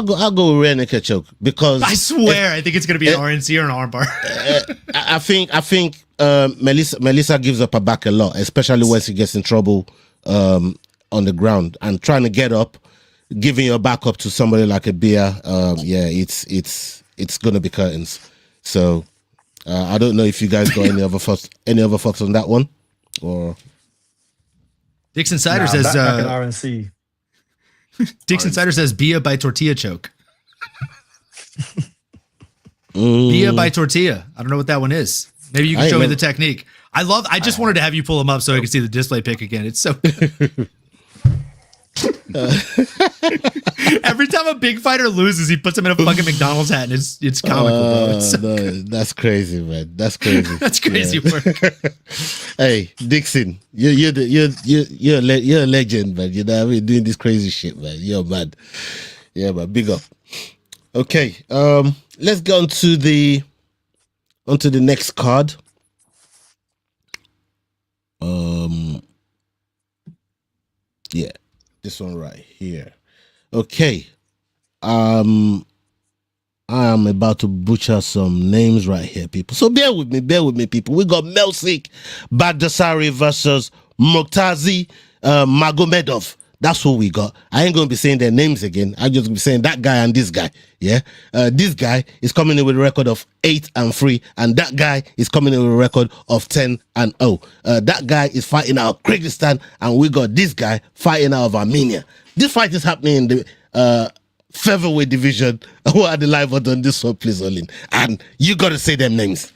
go with rear naked choke because I swear I think it's gonna be an RNC or an armbar. I think Melissa gives up her back a lot, especially when she gets in trouble on the ground and trying to get up. Giving your back up to somebody like a Bia, it's gonna be curtains. So I don't know if you guys got any other thoughts on that one, or Dixon Sider says back in RNC. Dixon Sider says Bia by tortilla choke. Bia by tortilla. I don't know what that one is. Maybe you can show me the technique. I just wanted to have you pull them up so I could see the display pic again. It's so. Every time a big fighter loses, he puts him in a fucking McDonald's hat, and it's comical, bro. It's so no, that's crazy, man. That's crazy. That's crazy work. Hey, Dixon, you're a legend, man. You know what I mean? Doing this crazy shit, man. You're mad. Yeah, man. Big up. Okay, let's go on to the next card. Yeah, this one right here. Okay. I am about to butcher some names right here, people. So bear with me, people. We got Melsik Bagdasari versus Murtazi Magomedov. That's what we got. I ain't gonna be saying their names again. I'm just gonna be saying that guy and this guy. Yeah. This guy is coming in with a record of 8-3, and that guy is coming in with a record of 10-0. That guy is fighting out of Kyrgyzstan, and we got this guy fighting out of Armenia. This fight is happening in the featherweight division. What are the live odds on this one, please, Olin? And you gotta say them names.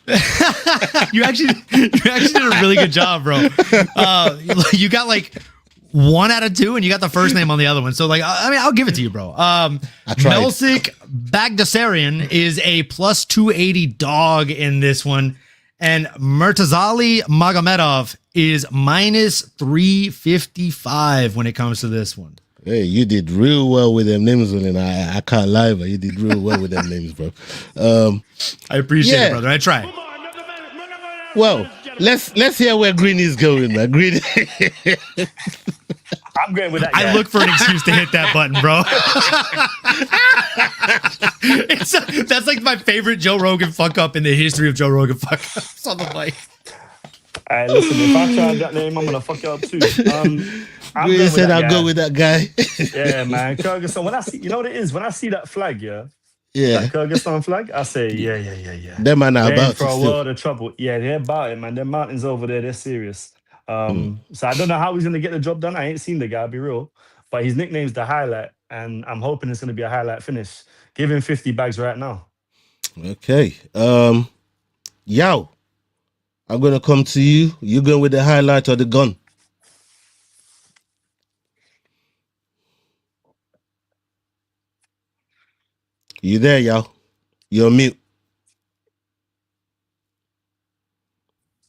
you actually did a really good job, bro. You got like 1 out of 2, and you got the first name on the other one. So, like, I mean, I'll give it to you, bro. Melsik Bagdasarian is a plus 280 dog in this one, and Murtazali Magomedov is minus 355 when it comes to this one. Hey, you did real well with them names, Olin. I can't lie, but you did real well with them names, bro. I appreciate it, brother. I try. Well, let's hear where Green is going, man. Green. I'm going with that guy. I look for an excuse to hit that button, bro. That's like my favorite Joe Rogan fuck up in the history of Joe Rogan fuck ups on the mic. All right, listen, if I try that name, I'm gonna fuck you up too. Green said I'll go with that guy. Yeah, man. Kyrgyzstan. When I see, you know what it is? When I see that flag, Yeah. That Kyrgyzstan flag, I say, yeah. Them man are about for to a still. world of trouble. Yeah, they're about it, man. Them mountains over there, they're serious. So I don't know how he's gonna get the job done. I ain't seen the guy, I'll be real. But his nickname's the highlight, and I'm hoping it's gonna be a highlight finish. Give him 50 bags right now. Okay. Yao, I'm gonna come to you. You going with the highlight or the gun? You there, Yao? You're mute.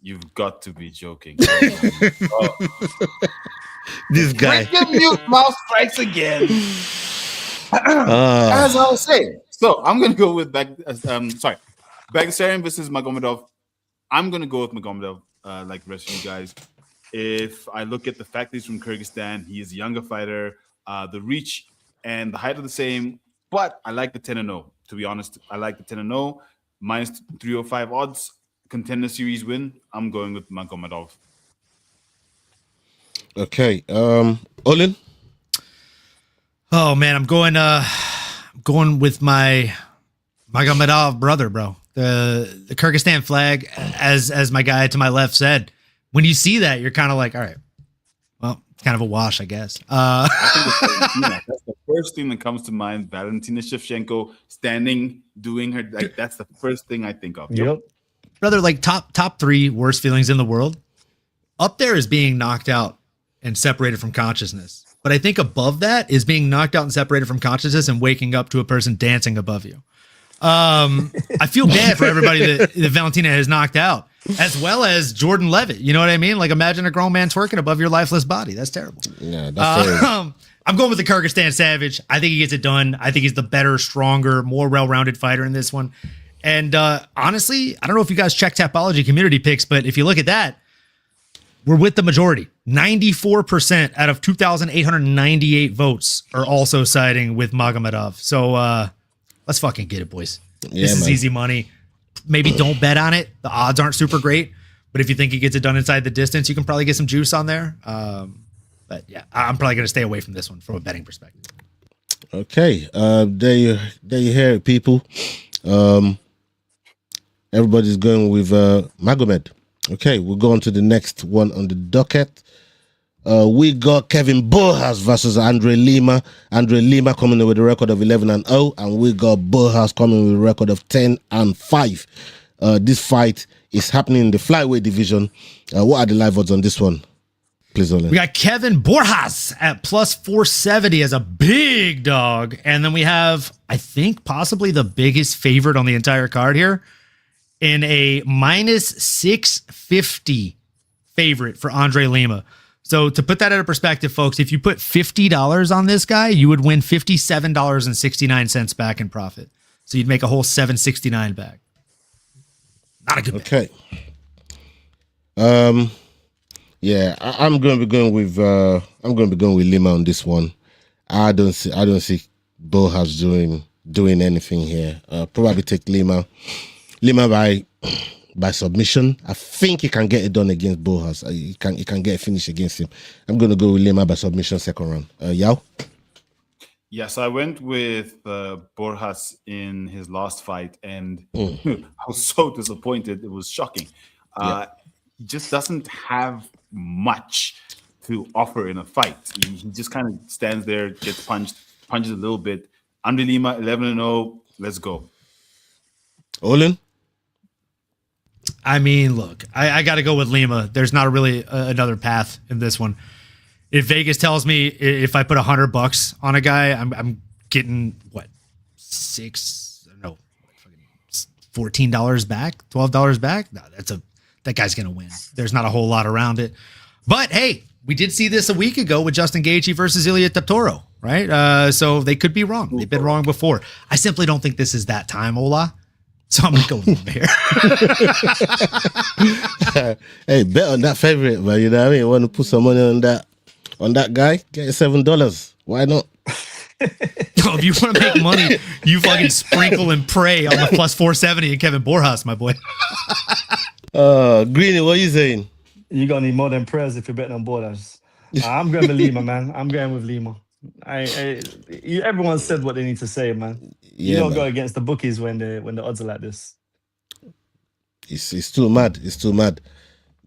You've got to be joking. This guy. Freaking mute mouse strikes again. As I was saying. So I'm gonna go with Bagdasarian versus Magomedov. I'm gonna go with Magomedov, like the rest of you guys. If I look at the fact that he's from Kyrgyzstan, he is a younger fighter. The reach and the height are the same, but I like the 10-0. To be honest, I like the 10-0 minus 305 odds. Contender series win. I'm going with Magomedov. Okay. Olin? Oh man, I'm going with my Magomedov brother, bro. The Kyrgyzstan flag, as my guy to my left said, when you see that, you're kind of like, all right, well, it's kind of a wash, I guess. I think that's the first thing that comes to mind. Valentina Shevchenko standing, doing her, like, that's the first thing I think of. Yep. Brother, like top 3 worst feelings in the world. Up there is being knocked out and separated from consciousness. But I think above that is being knocked out and separated from consciousness and waking up to a person dancing above you. I feel bad for everybody that Valentina has knocked out, as well as Jordan Levitt. You know what I mean? Like, imagine a grown man twerking above your lifeless body. That's terrible. Yeah, that's terrible. I'm going with the Kyrgyzstan Savage. I think he gets it done. I think he's the better, stronger, more well-rounded fighter in this one. And honestly, I don't know if you guys check Tapology community picks, but if you look at that, we're with the majority. 94% out of 2,898 votes are also siding with Magomedov. So let's fucking get it, boys. Yeah, this is easy money. Maybe don't bet on it. The odds aren't super great, but if you think he gets it done inside the distance, you can probably get some juice on there. But yeah, I'm probably going to stay away from this one from a betting perspective. Okay, there you hear it, people. Everybody's going with Magomed. Okay, we'll go on to the next one on the docket. We got Kevin Borjas versus Andre Lima. Andre Lima coming in with a record of 11-0, and we got Borjas coming with a record of 10-5. This fight is happening in the flyweight division. What are the live odds on this one? Please, Olin. We got Kevin Borjas at plus 470 as a big dog. And then we have, I think, possibly the biggest favorite on the entire card here in a minus 650 favorite for Andre Lima. So to put that into perspective, folks, if you put $50 on this guy, you would win $57.69 back in profit. So you'd make a whole $769 back. Not a good okay. Yeah, I'm going to be going with Lima on this one. I don't see Borjas doing anything here. Probably take Lima by submission. I think he can get it done against Borjas. He can get a finish against him. I'm going to go with Lima by submission second round. Yao? Yes, I went with Borjas in his last fight, and I was so disappointed. It was shocking. He just doesn't have much to offer in a fight. He just kind of stands there, gets punches a little bit. Andre Lima, 11-0. Let's go. Olin? I mean, look, I got to go with Lima. There's not really another path in this one. If Vegas tells me if I put $100 on a guy, I'm getting what, $14 back, $12 back. No, that guy's gonna win. There's not a whole lot around it. But hey, we did see this a week ago with Justin Gaethje versus Ilia Topuria, right? So they could be wrong. They've been wrong before. I simply don't think this is that time, Ola. So I'm gonna go with him here. Hey, bet on that favorite, man. You know what I mean? You want to put some money on that guy? Get $7. Why not? If you want to make money, you fucking sprinkle and pray on the plus 470 and Kevin Borjas, my boy. Greeny, what are you saying? You're going to need more than prayers if you're betting on Borjas. I'm going with Lima, man. I'm going with Lima. Everyone said what they need to say, man. You don't go against the bookies when the odds are like this. It's too mad. It's too mad.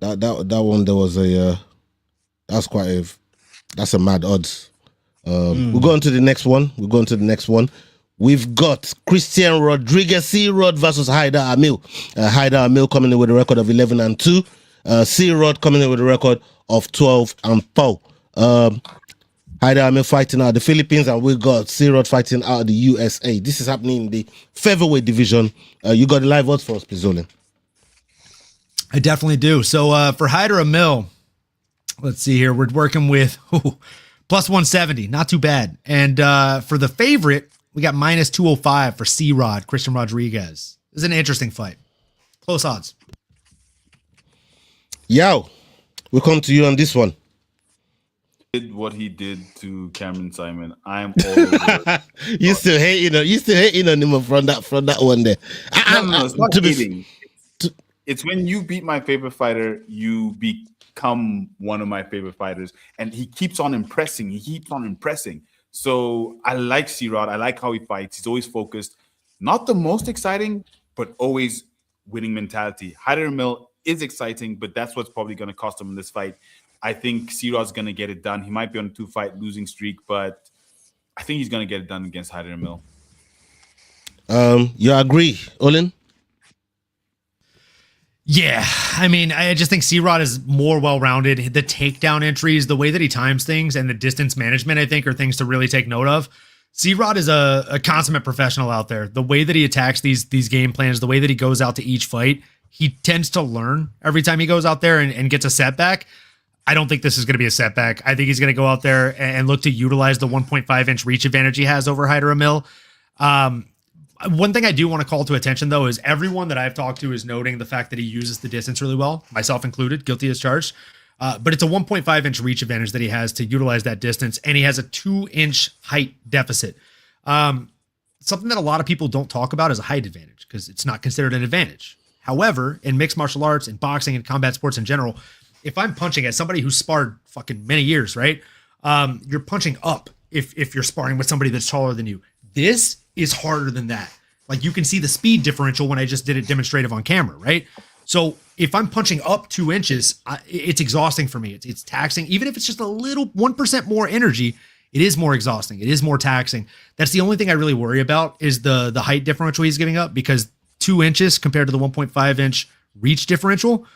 That one, there was that's a mad odds. We're going to the next one. We've got Christian Rodriguez, C-Rod versus Haider Amil. Haider Amil coming in with a record of 11-2. C-Rod coming in with a record of 12-4. Haider Amil fighting out of the Philippines, and we got C-Rod fighting out of the USA. This is happening in the featherweight division. You got the live odds for us, please, Olin. I definitely do. So for Haider Amil, let's see here. We're working with plus 170. Not too bad. And for the favorite, we got minus 205 for C-Rod, Christian Rodriguez. This is an interesting fight. Close odds. Yao, we come to you on this one. Did what he did to Cameron Simon. I am all over. You still hating on him from that one there. No, it's not hating. It's when you beat my favorite fighter, you become one of my favorite fighters, and he keeps on impressing. So I like C-Rod. I like how he fights. He's always focused. Not the most exciting, but always winning mentality. Haider Amil is exciting, but that's what's probably going to cost him in this fight. I think C-Rod's going to get it done. He might be on a 2-fight losing streak, but I think he's going to get it done against Haider Amil. You agree, Olin? Yeah, I mean, I just think C-Rod is more well-rounded. The takedown entries, the way that he times things, and the distance management, I think, are things to really take note of. C-Rod is a consummate professional out there. The way that he attacks these game plans, the way that he goes out to each fight, he tends to learn every time he goes out there and gets a setback. I don't think this is going to be a setback. I think he's going to go out there and look to utilize the 1.5-inch reach advantage he has over Haider Amil. One thing I do want to call to attention, though, is everyone that I've talked to is noting the fact that he uses the distance really well, myself included, guilty as charged. But it's a 1.5-inch reach advantage that he has to utilize that distance, and he has a 2-inch height deficit. Something that a lot of people don't talk about is a height advantage because it's not considered an advantage. However, in mixed martial arts and boxing and combat sports in general, if I'm punching at somebody who's sparred fucking many years, right? You're punching up if you're sparring with somebody that's taller than you. This is harder than that. Like you can see the speed differential when I just did it demonstrative on camera, right? So if I'm punching up 2 inches, it's exhausting for me. It's taxing. Even if it's just a little 1% more energy, it is more exhausting. It is more taxing. That's the only thing I really worry about is the height differential he's giving up, because 2 inches compared to the 1.5-inch reach differential,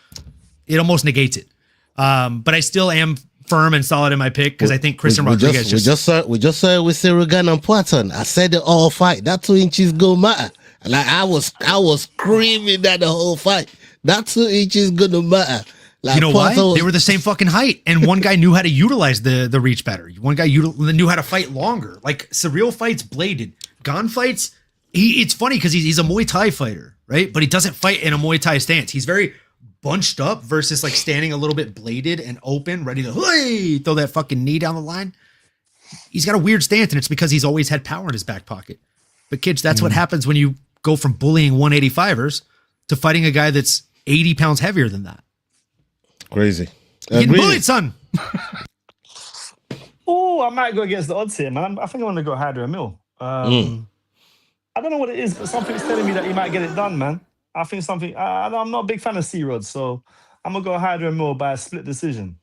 it almost negates it. But I still am firm and solid in my pick because I think Christian Rodriguez we just saw it with Sirugan and Poitin. I said the all fight. That 2 inches go matter. Like I was screaming that the whole fight. That 2 inches gonna matter. Like, you know why? They were the same fucking height, and one guy knew how to utilize the reach better. One guy knew how to fight longer. Like Surreal fights bladed. Gon fights. It's funny because he's a Muay Thai fighter, right? But he doesn't fight in a Muay Thai stance. He's very bunched up versus like standing a little bit bladed and open, ready to throw that fucking knee down the line. He's got a weird stance, and it's because he's always had power in his back pocket. But kids, that's what happens when you go from bullying 185ers to fighting a guy that's 80 pounds heavier than that. Crazy. Getting bullied, son. Oh, I might go against the odds here, man. I think I want to go Hydra Mill. I don't know what it is, but something's telling me that he might get it done, man. I think something. I'm not a big fan of C-Rod, so I'm gonna go Hydra Mill by a split decision.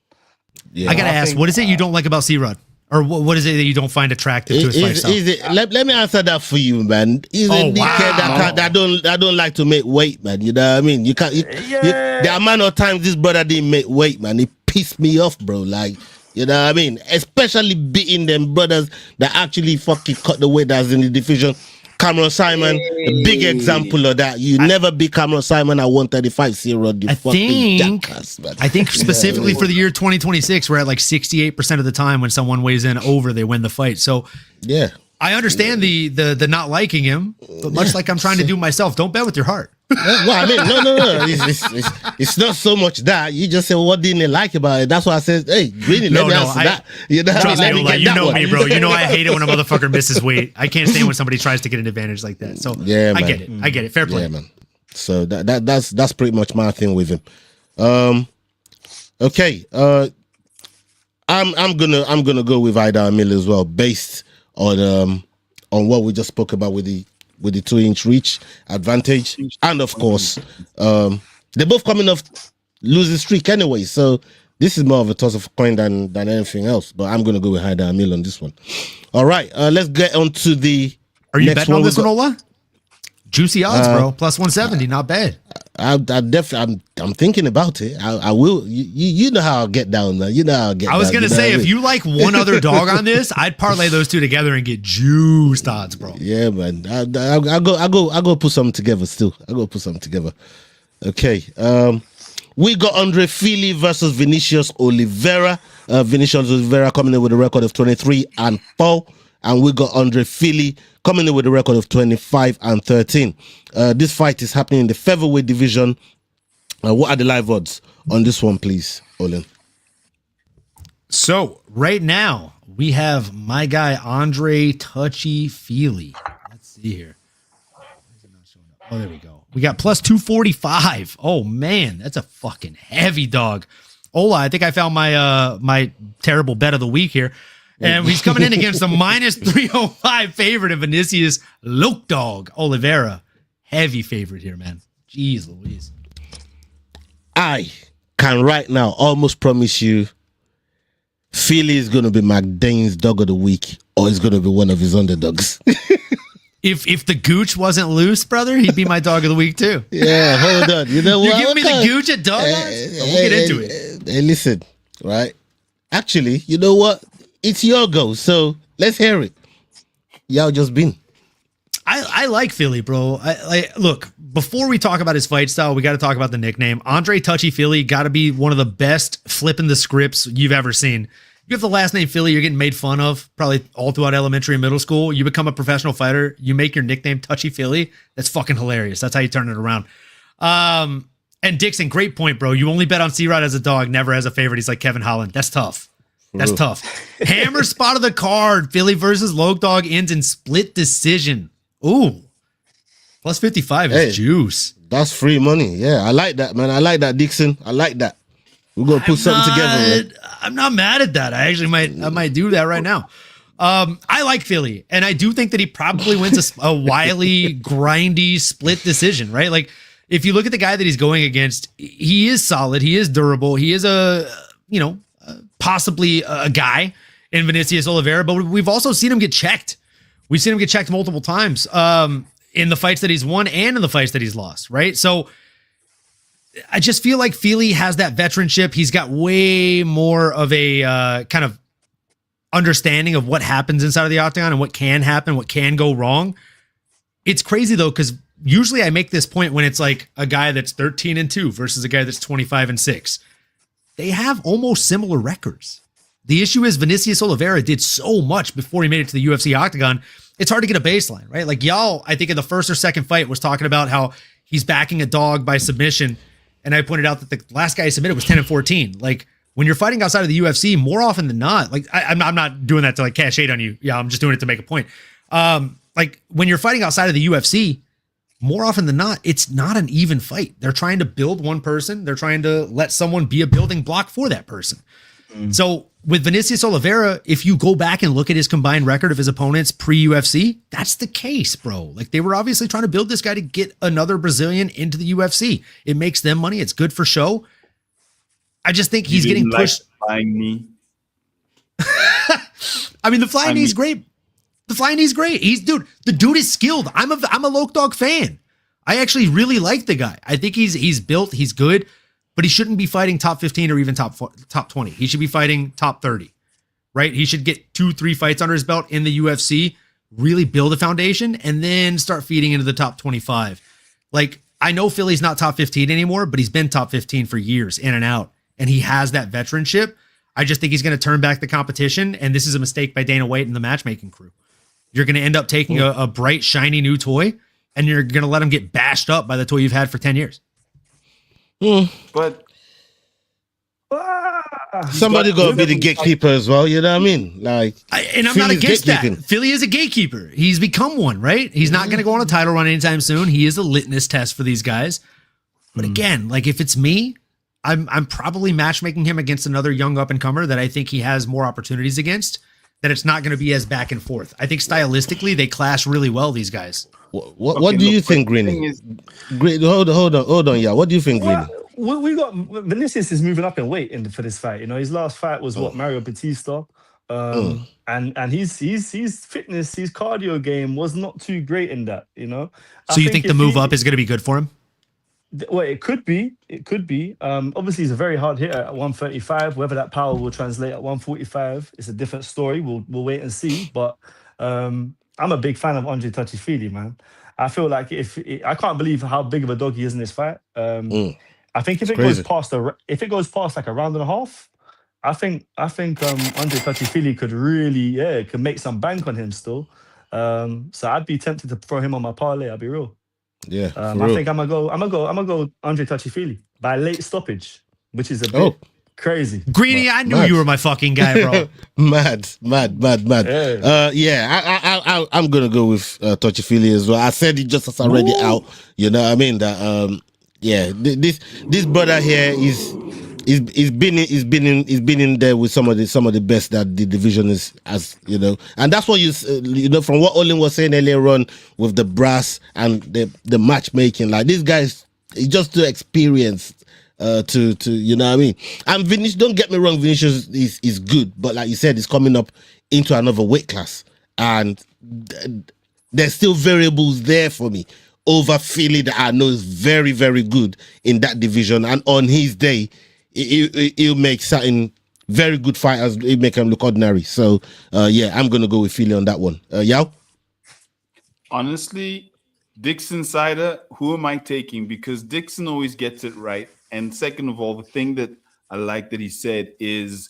Yeah. I gotta ask, what is it you don't like about C-Rod? Or what is it that you don't find attractive to his fight style? Let me answer that for you, man. He's a dickhead that don't like to make weight, man. You know what I mean? You can't. The amount of times this brother didn't make weight, man, it pissed me off, bro. Like, you know what I mean? Especially beating them brothers that actually fucking cut the weight that's in the division. Cameron Simon, a big example of that. You never beat Cameron Simon at 135 C-Rod. I think specifically for the year 2026, we're at like 68% of the time when someone weighs in over, they win the fight. So yeah, I understand the not liking him, but much like I'm trying to do myself, don't bet with your heart. Well, I mean, no. It's not so much that you just say, well, what didn't they like about it? That's why I said, hey, Greeny, let me answer that. You know, trust me, you know me, bro. You know I hate it when a motherfucker misses weight. I can't stand when somebody tries to get an advantage like that. So yeah, I get it. Fair play, man. So that's pretty much my thing with him. Okay. I'm gonna go with Ida Miller as well, based on what we just spoke about with the 2-inch reach advantage, and of course, they're both coming off losing streak anyway. So this is more of a toss of a coin than anything else. But I'm gonna go with Haida Amil on this one. All right, let's get on to the. Are you betting on this one, Ola? Juicy odds, bro. Plus 170, not bad. I'm thinking about it. I will. You know how I'll get down, man. You know how I'll get down. I was gonna say, if you like one other dog on this, I'd parlay those two together and get juiced odds, bro. Yeah, man. I'll go put something together. Still, I'll go put something together. Okay. We got Andre Fili versus Vinicius Oliveira. Vinicius Oliveira coming in with a record of 23-4. And we got Andre Fili coming in with a record of 25-13. This fight is happening in the featherweight division. What are the live odds on this one, please, Olin? So right now we have my guy Andre Touchy Fili. Let's see here. Oh, there we go. We got plus 245. Oh man, that's a fucking heavy dog. Ola, I think I found my my terrible bet of the week here. And he's coming in against the minus 305 favorite of Vinicius Loke Dog Oliveira. Heavy favorite here, man. Jeez Louise. I can right now almost promise you Philly is going to be McDane's dog of the week, or it's going to be one of his underdogs. If the gooch wasn't loose, brother, he'd be my dog of the week too. Yeah, hold on. You know what? You give me the gooch at dog odds? We'll get into it. Hey, listen, right? Actually, you know what? It's your go, so let's hear it. Y'all just been. I like Philly, bro. Look, before we talk about his fight style, we got to talk about the nickname. Andre Touchy Philly got to be one of the best flipping the scripts you've ever seen. You have the last name Philly, you're getting made fun of probably all throughout elementary and middle school. You become a professional fighter, you make your nickname Touchy Philly. That's fucking hilarious. That's how you turn it around. And Dixon, great point, bro. You only bet on C-Rod as a dog, never as a favorite. He's like Kevin Holland. That's tough. That's tough. Hammer spot of the card. Philly versus Loke Dog ends in split decision. Ooh. Plus 55 is juice. That's free money. Yeah, I like that, man. I like that, Dixon. I like that. We're going to put something together, man. I'm not mad at that. I actually might do that right now. I like Philly, and I do think that he probably wins a wily, grindy split decision, right? Like, if you look at the guy that he's going against, he is solid. He is durable. He is possibly a guy in Vinicius Oliveira, but we've also seen him get checked. We've seen him get checked multiple times in the fights that he's won and in the fights that he's lost, right? So I just feel like Fili has that veteranship. He's got way more of a kind of understanding of what happens inside of the octagon and what can happen, what can go wrong. It's crazy though, because usually I make this point when it's like a guy that's 13-2 versus a guy that's 25-6. They have almost similar records. The issue is Vinicius Oliveira did so much before he made it to the UFC octagon. It's hard to get a baseline, right? Like y'all, I think in the first or second fight was talking about how he's backing a dog by submission. And I pointed out that the last guy he submitted was 10-14. Like when you're fighting outside of the UFC, more often than not, like I'm not doing that to like cash shade on you. Yeah, I'm just doing it to make a point. Like when you're fighting outside of the UFC, more often than not, it's not an even fight. They're trying to build one person. They're trying to let someone be a building block for that person. So with Vinicius Oliveira, if you go back and look at his combined record of his opponents pre-UFC, that's the case, bro. Like they were obviously trying to build this guy to get another Brazilian into the UFC. It makes them money. It's good for show. I just think he's getting pushed. Flying knee. I mean, the flying knee's great. The flying knee's great. The dude is skilled. I'm a Loke Dog fan. I actually really like the guy. I think he's built, he's good, but he shouldn't be fighting top 15 or even top 20. He should be fighting top 30, right? He should get 2-3 fights under his belt in the UFC, really build a foundation, and then start feeding into the top 25. Like, I know Philly's not top 15 anymore, but he's been top 15 for years in and out, and he has that veteranship. I just think he's going to turn back the competition, and this is a mistake by Dana White and the matchmaking crew. You're going to end up taking a bright, shiny new toy, and you're going to let him get bashed up by the toy you've had for 10 years. But somebody got to be the gatekeeper as well. You know what I mean? Like, and I'm not against that. Philly is a gatekeeper. He's become one, right? He's not going to go on a title run anytime soon. He is a litmus test for these guys. But again, like if it's me, I'm probably matchmaking him against another young up and comer that I think he has more opportunities against. That it's not going to be as back and forth. I think stylistically they clash really well. These guys. What do you think, Greeny? Hold on, yeah. What do you think, Greeny? We got Vinicius is moving up in weight for this fight. You know, his last fight was Mario Batista, and his fitness, his cardio game was not too great in that. You know, so you think the move up is going to be good for him? Well, it could be. Obviously, he's a very hard hitter at 135. Whether that power will translate at 145 is a different story. We'll wait and see. But I'm a big fan of Andre Touchy-Fili, man. I feel like I can't believe how big of a dog he is in this fight. I think if it goes past like a round and a half, I think Andre Touchy-Fili could really could make some bank on him still. So I'd be tempted to throw him on my parlay. I'll be real. Yeah, I think I'm gonna go Andre Touchy-Fili by late stoppage, which is a bit crazy. Greeny, I knew you were my fucking guy, bro. mad. Yeah, I'm gonna go with Touchy-Fili as well. I said it just as I read it out. You know what I mean? That this brother here he's been in there with some of the best that the division has, you know, and that's what you know from what Olin was saying earlier on with the brass and the matchmaking. Like these guys, it's just too experienced to you know what I mean. And Vinicius, don't get me wrong, Vinicius is good, but like you said, he's coming up into another weight class, and there's still variables there for me over Philly that I know is very, very good in that division, and on his day, he'll make certain very good fighters. He'll make them look ordinary. So, I'm going to go with Philly on that one. Yao? Honestly, Dixon Sider, who am I taking? Because Dixon always gets it right. And second of all, the thing that I like that he said is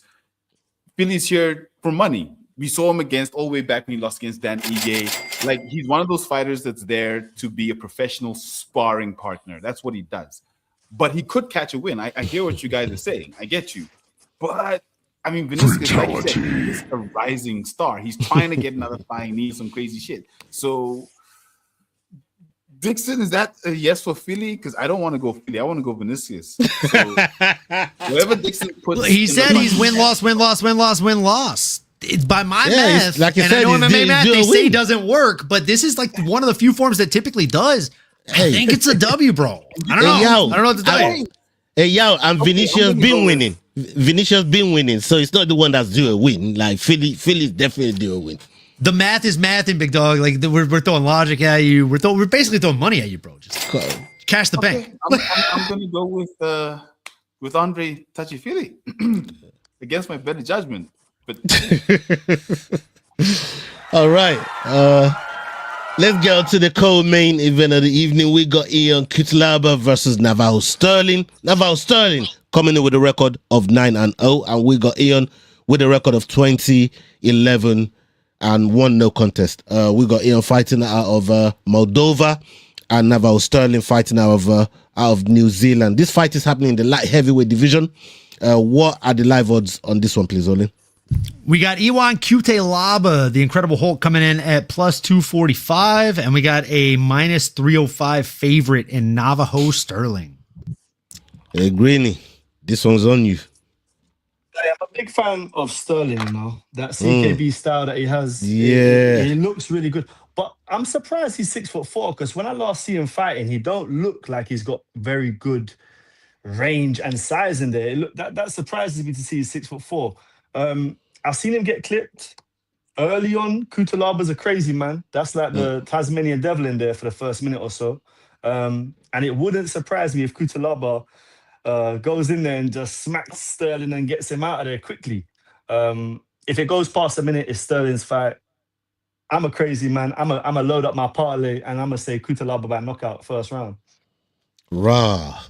Philly's here for money. We saw him all the way back when he lost against Dan Ige. Like, he's one of those fighters that's there to be a professional sparring partner. That's what he does. But he could catch a win. I hear what you guys are saying. I get you. But, I mean, Vinicius, like you said, is a rising star. He's trying to get another flying knee, some crazy shit. So, Dixon, is that a yes for Philly? Because I don't want to go Philly. I want to go Vinicius. So, whatever Dixon puts... He said he's win-loss. It's by my math. Like and said, I know MMA math, they say doesn't work, but this is like one of the few forms that typically does. I think it's a W, bro. I don't know. I don't know what to tell you. Hey, and Vinicius been winning. Vinicius been winning, so it's not the one that's due a win. Like Philly's definitely due a win. The math is mathing, big dog. Like we're throwing logic at you. We're basically throwing money at you, bro. Just Cash the bank. I'm going to go with Andre Touchy-Feely against my better judgment. But all right. Let's get on to the co-main event of the evening. We got Ian Cutelaba versus Navajo Stirling. Navajo Stirling coming in with a record of 9-0, and we got Ian with a record of 20-11 and 1 no contest. We got Ian fighting out of Moldova, and Navajo Stirling fighting out of New Zealand. This fight is happening in the light heavyweight division. What are the live odds on this one, please, Olin? We got Iwan Cutelaba, the Incredible Hulk, coming in at plus 245, and we got a minus 305 favorite in Navajo Stirling. Hey, Greeny, this one's on you. I'm a big fan of Stirling, you know, that CKB style that he has. Yeah. He looks really good. But I'm surprised he's 6'4", because when I last see him fighting, he don't look like he's got very good range and size in there. That surprises me to see he's 6'4". I've seen him get clipped early on. Cutelaba's a crazy man. That's like the Tasmanian devil in there for the first minute or so. And it wouldn't surprise me if Cutelaba goes in there and just smacks Stirling and gets him out of there quickly. If it goes past a minute, it's Sterling's fight. I'm a crazy man. I'm a load up my parlay and I'm gonna say Cutelaba by knockout first round. Raw.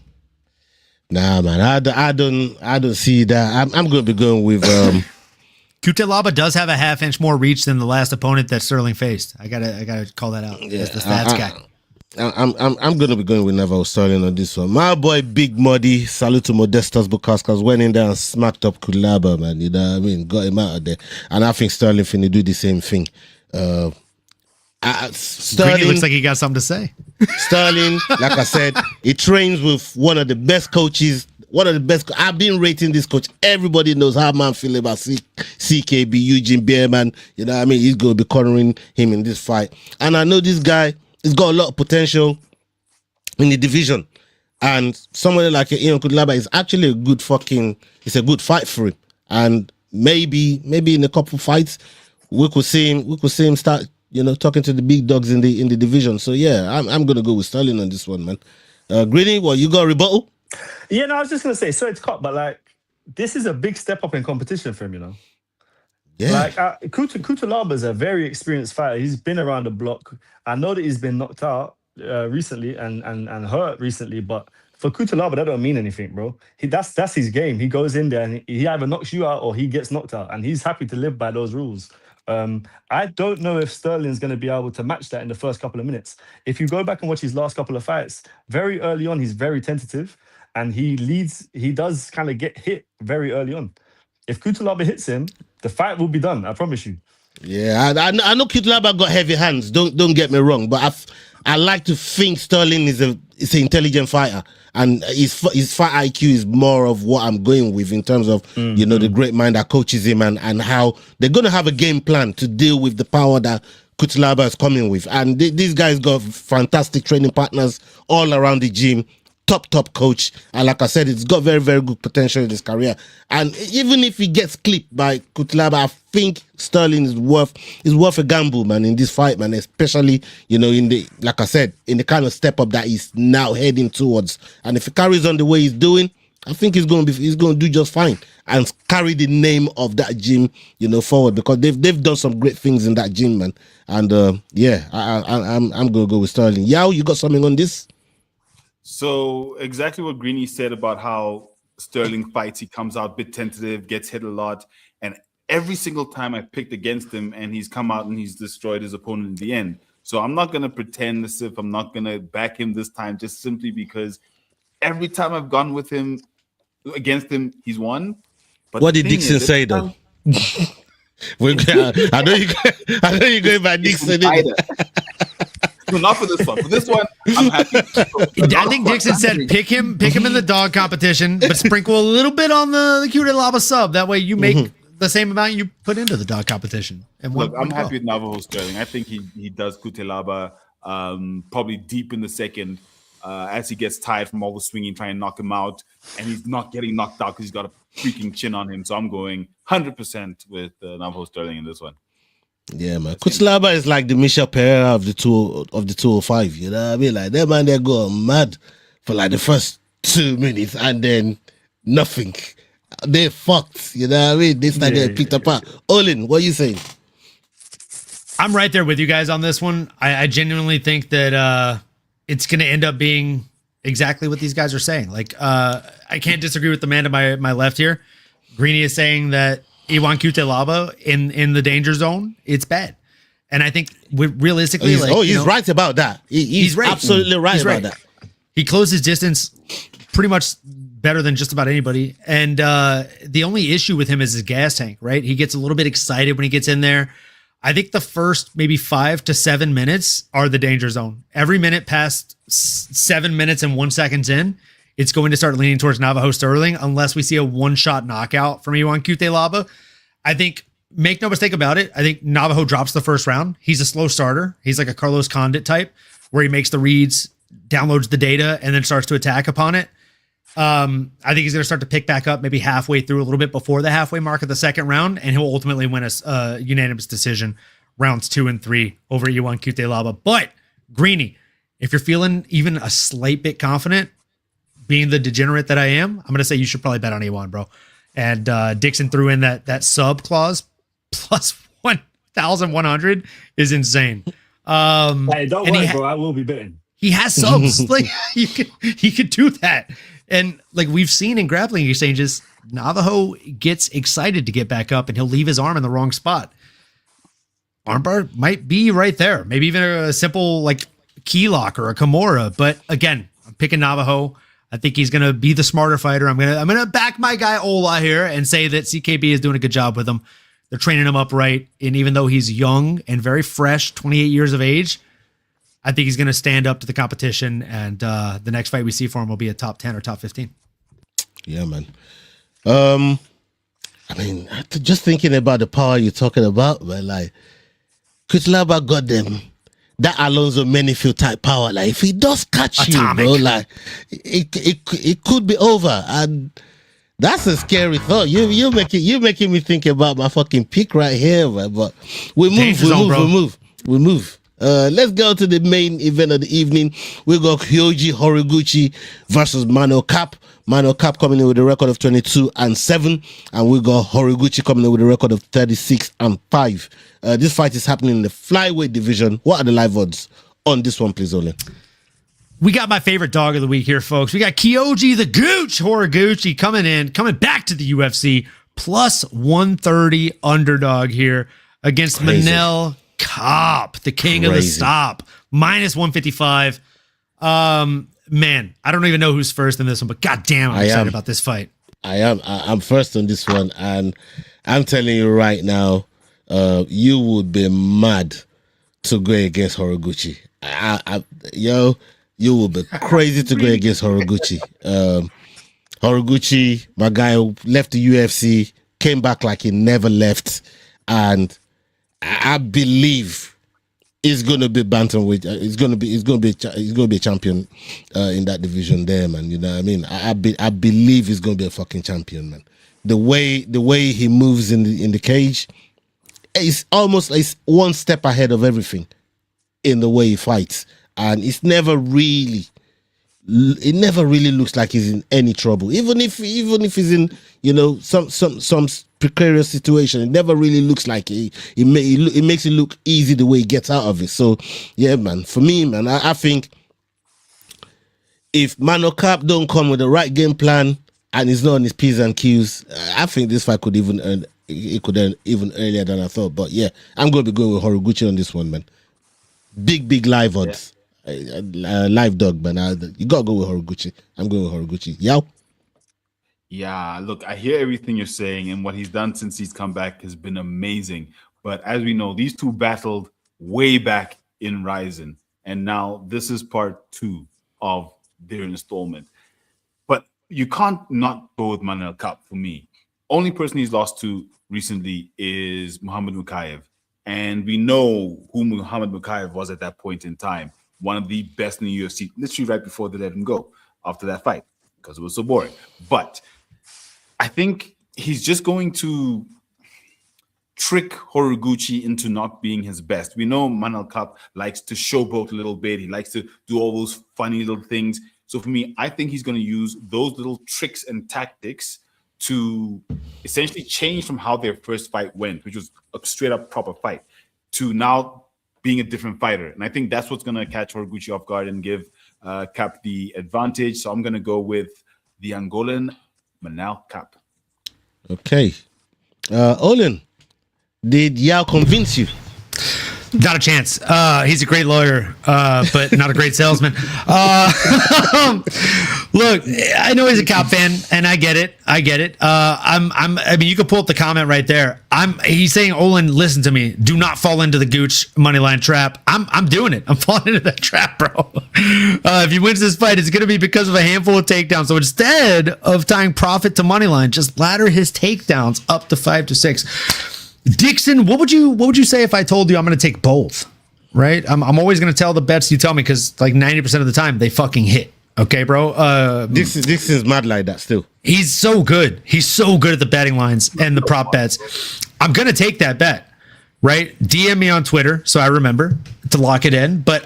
Nah, man, I don't see that. I'm going to be going with. Cutelaba does have a half-inch more reach than the last opponent that Stirling faced. I gotta call that out. Yeah, as the stats guy. I'm going to be going with Navajo Stirling on this one. My boy Big Muddy, salute to Modestas Bukaskas, went in there and smacked up Cutelaba, man. You know what I mean? Got him out of there, and I think Stirling finna do the same thing. Sterling looks like he got something to say. Sterling, like I said, he trains with one of the best coaches. One of the best. I've been rating this coach. Everybody knows how man feel about CKB, Eugene Beerman. You know what I mean? He's going to be cornering him in this fight. And I know this guy has got a lot of potential in the division. And somebody like Ian Cutelaba is actually it's a good fight for him. And maybe in a couple fights, we could see him start, talking to the big dogs in the division. So yeah, I'm gonna go with Stirling on this one, man. Greeny, what you got a rebuttal? Yeah, no, I was just gonna say, so it's cut, but like this is a big step up in competition for him, you know. Yeah. Like Cutelaba is a very experienced fighter. He's been around the block. I know that he's been knocked out recently and hurt recently, but for Cutelaba, that don't mean anything, bro. That's his game. He goes in there and he either knocks you out or he gets knocked out, and he's happy to live by those rules. I don't know if Sterling's going to be able to match that in the first couple of minutes. If you go back and watch his last couple of fights, very early on, he's very tentative and he does kind of get hit very early on. If Cutelaba hits him, the fight will be done, I promise you. Yeah, I know Cutelaba got heavy hands, don't get me wrong, but I like to think Stirling is an intelligent fighter, and his fight IQ is more of what I'm going with in terms of the great mind that coaches him and how they're going to have a game plan to deal with the power that Cutelaba is coming with. And these guys got fantastic training partners all around the gym. Top coach, and like I said, it's got very, very good potential in his career. And even if he gets clipped by Cutelaba, I think Stirling is worth a gamble, man, in this fight, man. Especially in the kind of step up that he's now heading towards. And if he carries on the way he's doing, I think he's going to do just fine and carry the name of that gym, forward, because they've done some great things in that gym, man. And I'm going to go with Stirling. Yao, you got something on this? So exactly what Greeny said about how Stirling fights, he comes out a bit tentative, gets hit a lot, and every single time I picked against him and he's come out and he's destroyed his opponent in the end. So I'm not going to pretend as if I'm not going to back him this time, just simply because every time I've gone with him, against him, he's won. But what did Dixon say though? I know you're going by Dixon. No, not for this one. For this one, I'm happy. I think Dixon said pick him in the dog competition, but sprinkle a little bit on the Cutelaba sub. That way you make the same amount you put into the dog competition. And look, I'm happy with Navajo Stirling. I think he does Cutelaba probably deep in the second as he gets tired from all the swinging, trying to knock him out, and he's not getting knocked out because he's got a freaking chin on him. So I'm going 100% with Navajo Stirling in this one. Yeah, man. Cutelaba is like the Michel Pereira of the 205. You know what I mean? Like that man, they go mad for like the first 2 minutes and then nothing. They fucked. You know what I mean? They start getting picked apart. Olin, what are you saying? I'm right there with you guys on this one. I genuinely think that it's going to end up being exactly what these guys are saying. Like, I can't disagree with the man to my left here. Greeny is saying that Iwan Cutelaba in the danger zone, it's bad. And I think realistically, he's right about that. He's right. Absolutely right about that. He closed his distance pretty much better than just about anybody. And the only issue with him is his gas tank, right? He gets a little bit excited when he gets in there. I think the first maybe 5 to 7 minutes are the danger zone. Every minute past 7 minutes and 1 second in, it's going to start leaning towards Navajo Stirling unless we see a one-shot knockout from Iwan Cutelaba. I think, make no mistake about it, I think Navajo drops the first round. He's a slow starter. He's like a Carlos Condit type where he makes the reads, downloads the data, and then starts to attack upon it. I think he's going to start to pick back up maybe halfway through, a little bit before the halfway mark of the second round, and he'll ultimately win a unanimous decision rounds 2 and 3 over Iwan Cutelaba. But, Greeny, if you're feeling even a slight bit confident, being the degenerate that I am, I'm going to say you should probably bet on Iwan, bro. And Dixon threw in that sub clause plus 1,100 is insane. Hey, don't worry, bro. I will be betting. He has subs. Like he could do that. And like we've seen in grappling exchanges, Navajo gets excited to get back up and he'll leave his arm in the wrong spot. Armbar might be right there. Maybe even a simple like key lock or a Kimura. But again, I'm picking Navajo. I think he's gonna be the smarter fighter. I'm gonna back my guy Ola here and say that CKB is doing a good job with him. They're training him up right, and even though he's young and very fresh, 28 years of age, I think he's gonna stand up to the competition. And the next fight we see for him will be a top 10 or top 15. Yeah, man. I mean, just thinking about the power you're talking about, man, like Cutelaba got them. That Alonso Menifield type power, like if he does catch Atomic. you, bro, like it could be over, and that's a scary thought. You're making me think about my fucking pick right here, man. But we move. Let's go to the main event of the evening. We got Kyoji Horiguchi versus Manel Kape. Manel Kape coming in with a record of 22-7, and we got Horiguchi coming in with a record of 36-5. This fight is happening in the flyweight division. What are the live odds on this one, please, Ole? We got my favorite dog of the week here, folks. We got Kyoji the Gooch Horiguchi coming back to the UFC, plus 130 underdog here against Manel Kape, the king of the stop, minus 155. Man, I don't even know who's first in this one, but goddamn, I'm excited about this fight. I'm first on this one, and I'm telling you right now, you would be mad to go against Horiguchi. You will be crazy to go against Horiguchi. Horiguchi, my guy who left the UFC, came back like he never left, and I believe he's gonna be bantamweight. He's gonna be a champion in that division there, man. You know what I mean? I believe he's gonna be a fucking champion, man. The way he moves in the cage, it's almost like one step ahead of everything in the way he fights, and it never really looks like he's in any trouble. Even if he's in some precarious situation, it never really looks like it makes it look easy the way he gets out of it. So yeah, man, for me, man, I think if Manel Kape don't come with the right game plan and he's not on his P's and Q's, I think this fight could even end even earlier than I thought. But yeah, I'm going to be going with Horiguchi on this one, man. Big live odds. Live dog, man. You got to go with Horiguchi. I'm going with Horiguchi. Yeah, look, I hear everything you're saying, and what he's done since he's come back has been amazing. But as we know, these two battled way back in RIZIN, and now this is part 2 of their installment. But you can't not go with Manel Kape for me. Only person he's lost to recently is Muhammad Mukayev, and we know who Muhammad Mukayev was at that point in time. One of the best in the UFC, literally right before they let him go after that fight because it was so boring. But I think he's just going to trick Horiguchi into not being his best. We know Manel Kape likes to showboat a little bit. He likes to do all those funny little things. So for me, I think he's going to use those little tricks and tactics to essentially change from how their first fight went, which was a straight up proper fight, to now being a different fighter. And I think that's what's going to catch Horiguchi off guard and give Kape the advantage. So I'm going to go with the Angolan, Manel Kape. Okay. Olin, did Yao convince you? Not a chance. He's a great lawyer, but not a great salesman. Look, I know he's a Kape fan, and I get it. I mean, you could pull up the comment right there. He's saying, Olin, listen to me. Do not fall into the Gooch moneyline trap. I'm doing it. I'm falling into that trap, bro. If he wins this fight, it's going to be because of a handful of takedowns. So instead of tying profit to moneyline, just ladder his takedowns up to 5 to 6. Dixon, what would you say if I told you I'm going to take both? Right? I'm always going to tell the bets you tell me because like 90% of the time they fucking hit. Okay, bro. Dixon's mad like that still. He's so good. He's so good at the betting lines and the prop bets. I'm going to take that bet. Right? DM me on Twitter so I remember to lock it in. But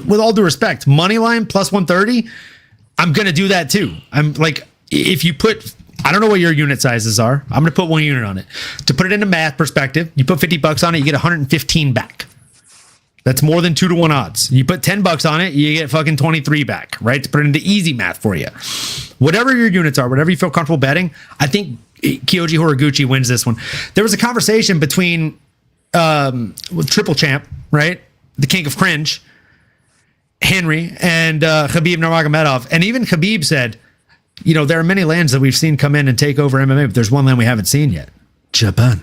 with all due respect, moneyline plus 130, I'm going to do that too. I'm like, if you put, I don't know what your unit sizes are. I'm going to put 1 unit on it. To put it into math perspective, you put $50 on it, you get 115 back. That's more than 2-to-1 odds. You put $10 on it, you get fucking 23 back, right? To put it into easy math for you. Whatever your units are, whatever you feel comfortable betting, I think Kyoji Horiguchi wins this one. There was a conversation between with Triple Champ, right? The king of cringe, Henry, and Khabib Nurmagomedov. And even Khabib said, you know, there are many lands that we've seen come in and take over MMA, but there's one land we haven't seen yet. Japan.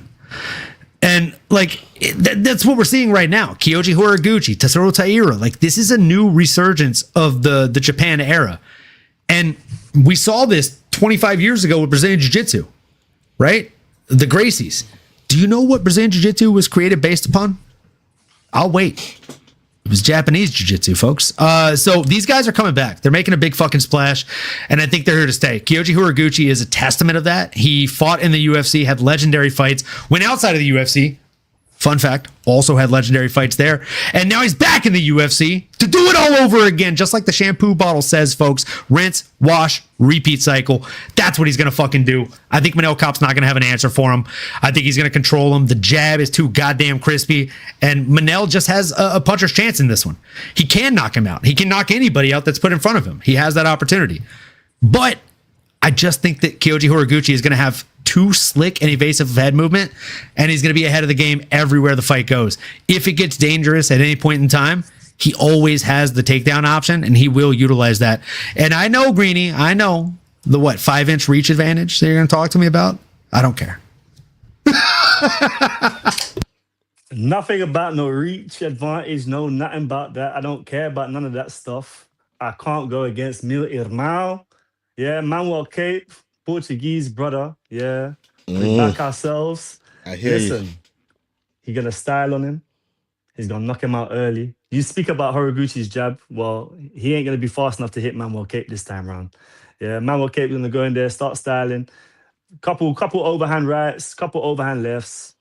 And like, that's what we're seeing right now. Kyoji Horiguchi, Tatsuro Taira. Like, this is a new resurgence of the Japan era. And we saw this 25 years ago with Brazilian Jiu-Jitsu, right? The Gracies. Do you know what Brazilian Jiu-Jitsu was created based upon? I'll wait. It was Japanese jiu-jitsu, folks. So these guys are coming back. They're making a big fucking splash, and I think they're here to stay. Kyoji Horiguchi is a testament of that. He fought in the UFC, had legendary fights, went outside of the UFC. Fun fact, also had legendary fights there. And now he's back in the UFC to do it all over again, just like the shampoo bottle says, folks. Rinse, wash, repeat cycle. That's what he's going to fucking do. I think Manel Kape's not going to have an answer for him. I think he's going to control him. The jab is too goddamn crispy. And Manel just has a puncher's chance in this one. He can knock him out. He can knock anybody out that's put in front of him. He has that opportunity. But I just think that Kyoji Horiguchi is going to have too slick and evasive head movement, and he's going to be ahead of the game everywhere the fight goes. If it gets dangerous at any point in time, he always has the takedown option, and he will utilize that. And I know, Greeny, I know the 5-inch reach advantage that you're going to talk to me about. I don't care. Nothing about no reach advantage, no nothing about that. I don't care about none of that stuff. I can't go against Mil Irmão. Yeah, Manuel Kape, Portuguese brother. Yeah, we back ourselves. I hear you. He's gonna style on him. He's gonna knock him out early. You speak about Horiguchi's jab. Well, he ain't gonna be fast enough to hit Manuel Kape this time around. Yeah, Manuel Kape gonna go in there, start styling. Couple overhand rights, couple overhand lefts.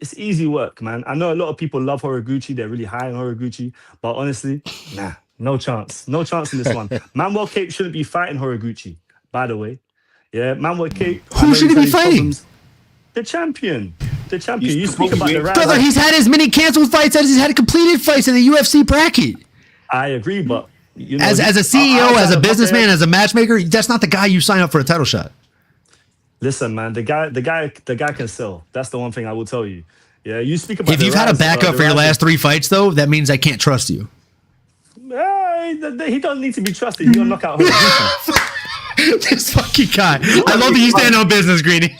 It's easy work, man. I know a lot of people love Horiguchi. They're really high on Horiguchi, but honestly, nah, no chance. No chance in this one. Manuel Kape shouldn't be fighting Horiguchi, by the way. Yeah, Manuel Kape. Who should he be fighting? The champion. The champion. You speak about the right. Brother, he's had as many canceled fights as he's had completed fights in the UFC bracket. I agree, but you know, as a CEO, as a businessman, as a matchmaker, that's not the guy you sign up for a title shot. Listen, man, the guy can sell. That's the one thing I will tell you. Yeah, you speak about. If you've had a backup for your last 3 fights, though, that means I can't trust you. He doesn't need to be trusted. He's gonna knock out Horiguchi. This fucking guy. I love that you stand on business, Greeny.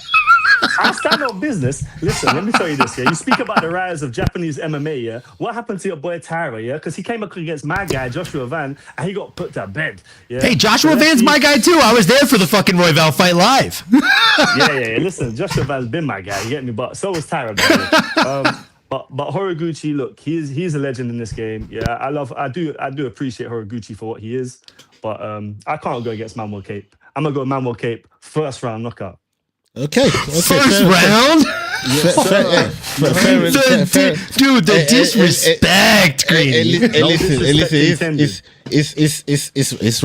I stand on business. Listen, let me tell you this, yeah. You speak about the rise of Japanese MMA, yeah. What happened to your boy Tyra, yeah? Because he came up against my guy, Joshua Van, and he got put to bed. Yeah? Hey, Joshua Van's my guy too. I was there for the fucking Royval fight live. yeah. Listen, Joshua Van's been my guy, you get me? But so was Tyra, But Horiguchi, look, he's a legend in this game. Yeah, I do appreciate Horiguchi for what he is. But I can't go against Manuel Kape. I'm gonna go Manuel Kape first round knockout. Okay. First round. Dude, the disrespect, Greeny. It's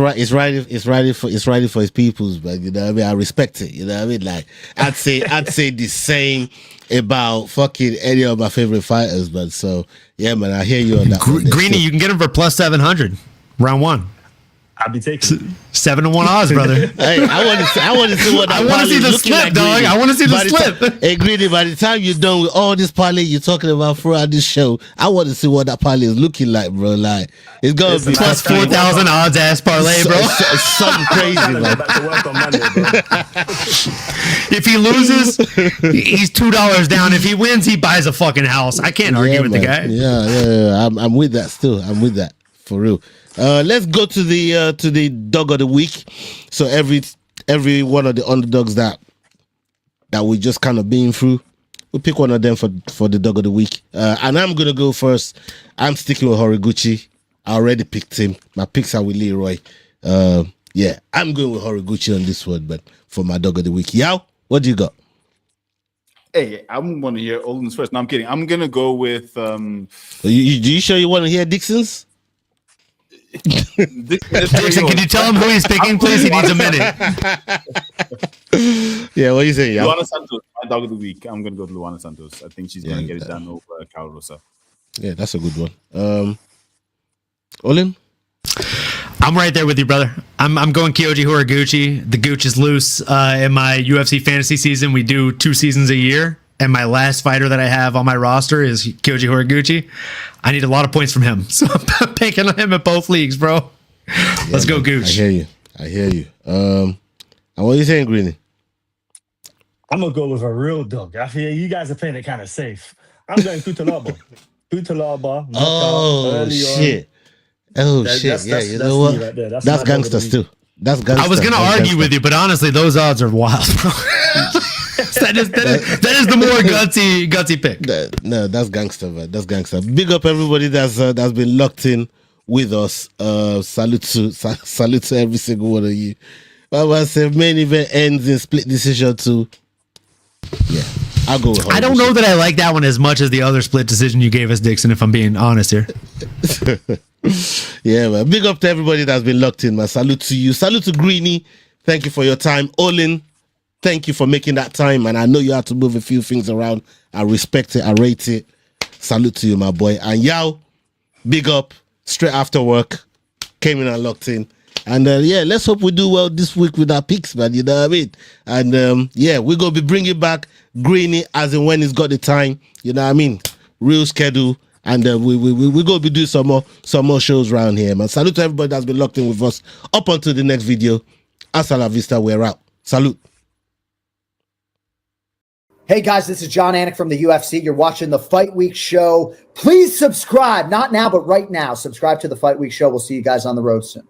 right for his peoples, but you know what I mean. I respect it. You know what I mean. Like I'd say the same about fucking any of my favorite fighters, but so yeah, man. I hear you on that. Greeny, you can get him for plus 700, round one. I'll be taking 7-1 odds, brother. Hey, I want to see what that I want to see the slip, like, dog. Greeny. I want to see the slip. Hey, Greeny, by the time you're done with all this parlay you're talking about throughout this show, I want to see what that parlay is looking like, bro. Like it's gonna be plus 4,000 odds ass parlay, bro. Something crazy, man. If he loses, he's $2 down. If he wins, he buys a fucking house. I can't argue with the guy. Yeah. I'm with that still. I'm with that for real. Let's go to the dog of the week. So every one of the underdogs that we just kind of been through, we'll pick one of them for the dog of the week. And I'm gonna go first. I'm sticking with Horiguchi. I already picked him. My picks are with Leroy. Yeah, I'm going with Horiguchi on this one, but for my dog of the week. Yao, what do you got? Hey, I'm going to hear Olin's first. No, I'm kidding. I'm gonna go with. You sure you want to hear Dixon's? Dixon, can you tell him who he's picking, please? He needs a minute. Yeah, what are you saying? Yeah, Luana Santos, my dog of the week. I'm gonna go to Luana Santos. I think she's gonna get it done over Carol Rosa. Yeah, that's a good one. Olin? I'm right there with you, brother. I'm going Kyoji Horiguchi. The gooch is loose. In my UFC fantasy season, we do 2 seasons a year. And my last fighter that I have on my roster is Kyoji Horiguchi. I need a lot of points from him. So I'm picking on him at both leagues, bro. Let's go, Gooch. I hear you. And what are you saying, Greeny? I'm going to go with a real dog. I feel you guys are playing it kind of safe. I'm going Cutelaba. Cutelaba. Oh, shit. Oh, shit. Yeah, you know what? Right that's gangsters, too. That's gangsters. I was going to argue with you, but honestly, those odds are wild, bro. That is the more gutsy pick. No, that's gangster, man. That's gangster. Big up everybody that's been locked in with us. Salute to every single one of you. I say main event ends in split decision too. Yeah, I'll go with Horiguchi. I don't know that I like that one as much as the other split decision you gave us, Dixon, if I'm being honest here. Yeah, man. Big up to everybody that's been locked in, man. Salute to you. Salute to Greeny. Thank you for your time. Olin, thank you for making that time, and I know you had to move a few things around. I respect it. I rate it. Salute to you, my boy. And Yao, big up. Straight after work, came in and locked in. And yeah, let's hope we do well this week with our picks, man. You know what I mean? And yeah, we're going to be bringing back Greeny as and when he's got the time. You know what I mean? Real schedule. And we're going to be doing some more shows around here, man. Salute to everybody that's been locked in with us. Up until the next video. Hasta la vista, we're out. Salute. Hey guys, this is John Anik from the UFC. You're watching the Fight Week Show. Please subscribe. Not now, but right now. Subscribe to the Fight Week Show. We'll see you guys on the road soon.